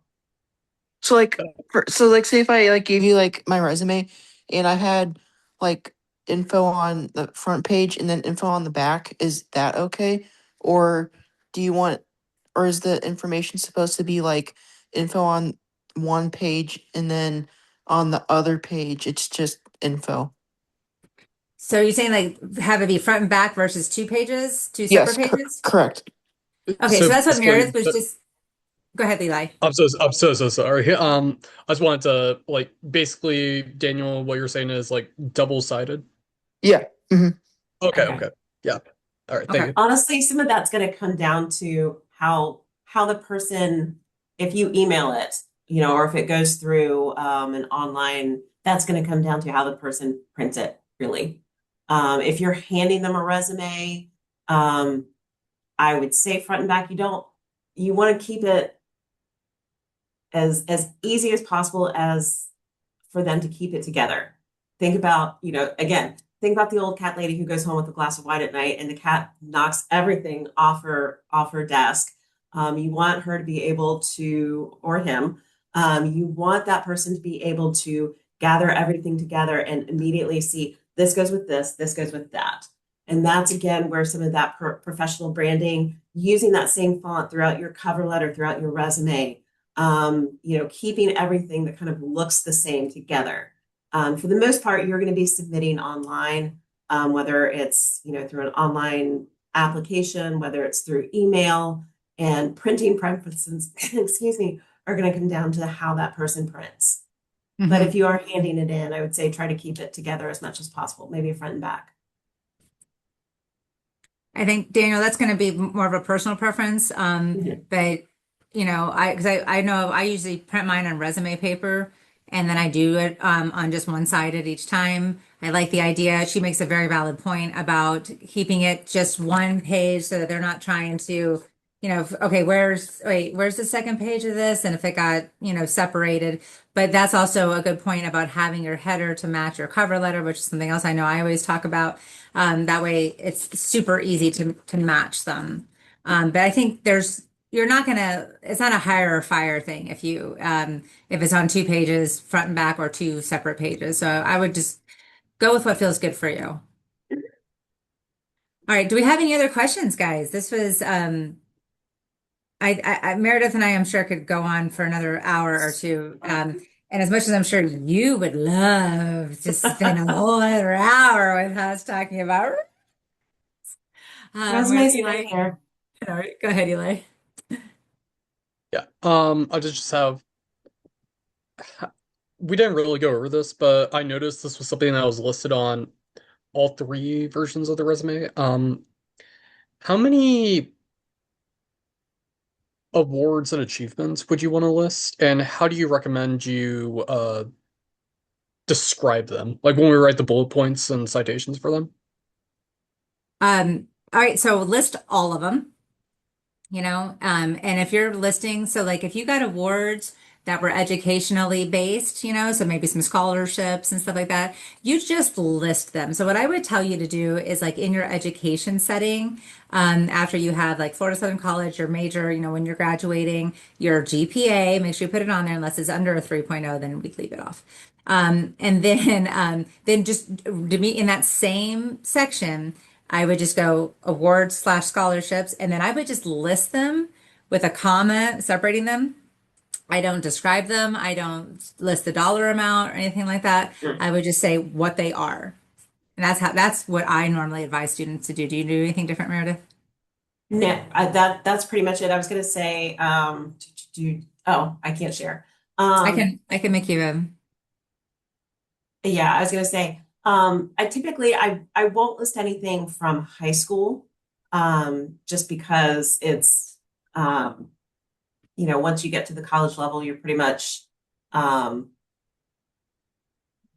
So like say if I like gave you like my resume and I had like info on the front page and then info on the back, is that okay? Or do you want or is the information supposed to be like info on one page and then on the other page it's just info? So you're saying like have it be front and back versus 2 pages, two separate Yes, pages? correct. Okay, so So that's what basically, Meredith was just. Go ahead, Levi. I'm so sorry. I just wanted to like basically, Daniel, what you're saying is like double-sided. Yeah. Hmm. Okay, Okay. okay. Yeah. All right, thank Okay. you. Honestly, some of that's going to come down to how the person, if you email it, or if it goes through an online, that's going to come down to how the person prints it, really. If you're handing them a resume, um, I would say front and back. You want to keep it as easy as possible as for them to keep it together. Think about, again, think about the old cat lady who goes home with a glass of wine at night and the cat knocks everything off her desk. You want her to be able to, or him, you want that person to be able to gather everything together and immediately see this goes with this goes with that. And that's again where some of that professional branding, using that same font throughout your cover letter, throughout your resume, keeping everything that kind of looks the same together. For the most part, you're going to be submitting online, whether it's, through an online application, whether it's through email, and printing preferences, excuse me, are going to come down to how that person prints. But if you are handing it in, I would say try to keep it together as much as possible, maybe front and back. I think Daniel, that's going to be more of a personal preference. But because I know I usually print mine on resume paper and then I do it on just one side at each time. I like the idea. She makes a very valid point about keeping it just one page so that they're not trying to, okay, where's the second page of this? And if it got, separated. But that's also a good point about having your header to match your cover letter, which is something else I know I always talk about. That way it's super easy to match them. But I think it's not a hire or fire thing if it's on two pages, front and back, or two separate pages. So I would just go with what feels good for you. All right. Do we have any other questions, guys? This was, Meredith and I'm sure could go on for another hour or two. And as much as I'm sure you would love to spend a whole other hour with us talking about, Resumes right here. All right, go ahead, Eli. Yeah. I just have. We didn't really go over this, but I noticed this was something that was listed on all three versions of the resume. How many awards and achievements would you want to list, and how do you recommend you describe them? Like when we write the bullet points and citations for them? All right, so list all of them. And if you're listing, so like if you got awards that were educationally based, so maybe some scholarships and stuff like that, you just list them. So what I would tell you to do is like in your education setting, after you have like Florida Southern College, your major, when you're graduating, your GPA, make sure you put it on there unless it's under a 3.0, then we'd leave it off. And then just to be in that same section, I would just go awards/scholarships, and then I would just list them with a comma separating them. I don't describe them. I don't list the dollar amount or anything like that. I would just say what they are. And that's what I normally advise students to do. Do you do anything different, Meredith? No, that's pretty much it. I was going to say, I can't share. I can make you a. Yeah, I was going to say, I won't list anything from high school, just because it's, once you get to the college level, you're pretty much,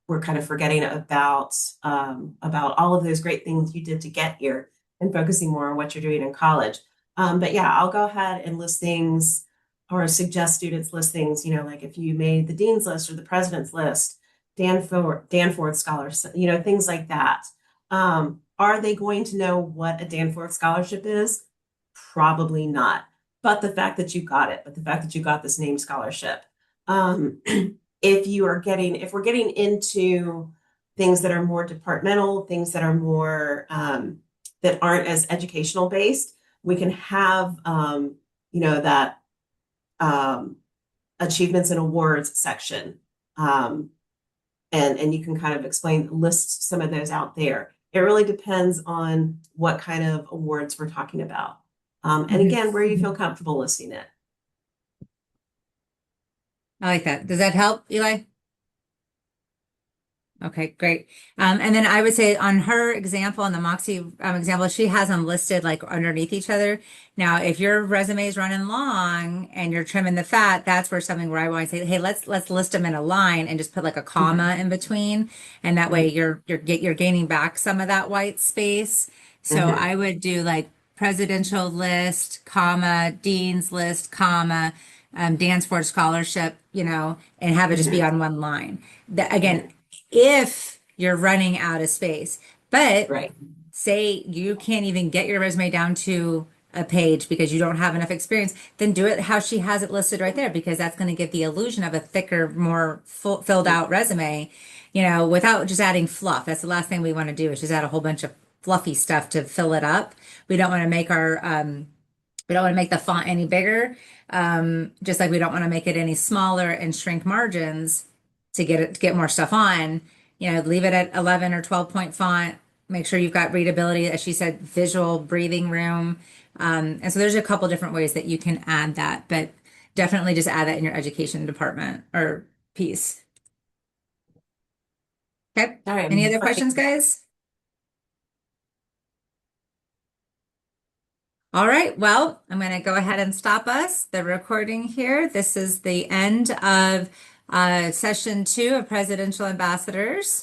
we're kind of forgetting about all of those great things you did to get here and focusing more on what you're doing in college. But yeah, I'll go ahead and list things or suggest students list things, like if you made the dean's list or the president's list, Danforth scholars, things like that. Are they going to know what a Danforth scholarship is? Probably not. But the fact that you got it, this named scholarship. If we're getting into things that are more departmental, things that are more that aren't as educational based, we can have that achievements and awards section. And you can kind of list some of those out there. It really depends on what kind of awards we're talking about. And again, where you feel comfortable listing it. I like that. Does that help, Eli? Okay, great. And then I would say on her example, on the Moxie example, she has them listed like underneath each other. Now, if your resume is running long and you're trimming the fat, that's where something where I want to say, hey, let's list them in a line and just put like a comma in between, and that way you're gaining back some of that white space. So I would do like presidential list, comma, dean's list, comma, Danforth scholarship, and have it just be on one line. Again, if you're running out of space, but say you can't even get your resume down to a page because you don't have enough experience, then do it how she has it listed right there, because that's going to give the illusion of a thicker, more filled out resume. without just adding fluff. That's the last thing we want to do is just add a whole bunch of fluffy stuff to fill it up. We don't want to make we don't want to make the font any bigger. Just like we don't want to make it any smaller and shrink margins to get more stuff on. Leave it at 11 or 12 point font. Make sure you've got readability, as she said, visual breathing room. And so there's a couple different ways that you can add that, but definitely just add that in your education department or piece. Okay. All right. Any other questions, guys? All right. Well, I'm going to go ahead and stop the recording here. This is the end of session 2 of Presidential Ambassadors.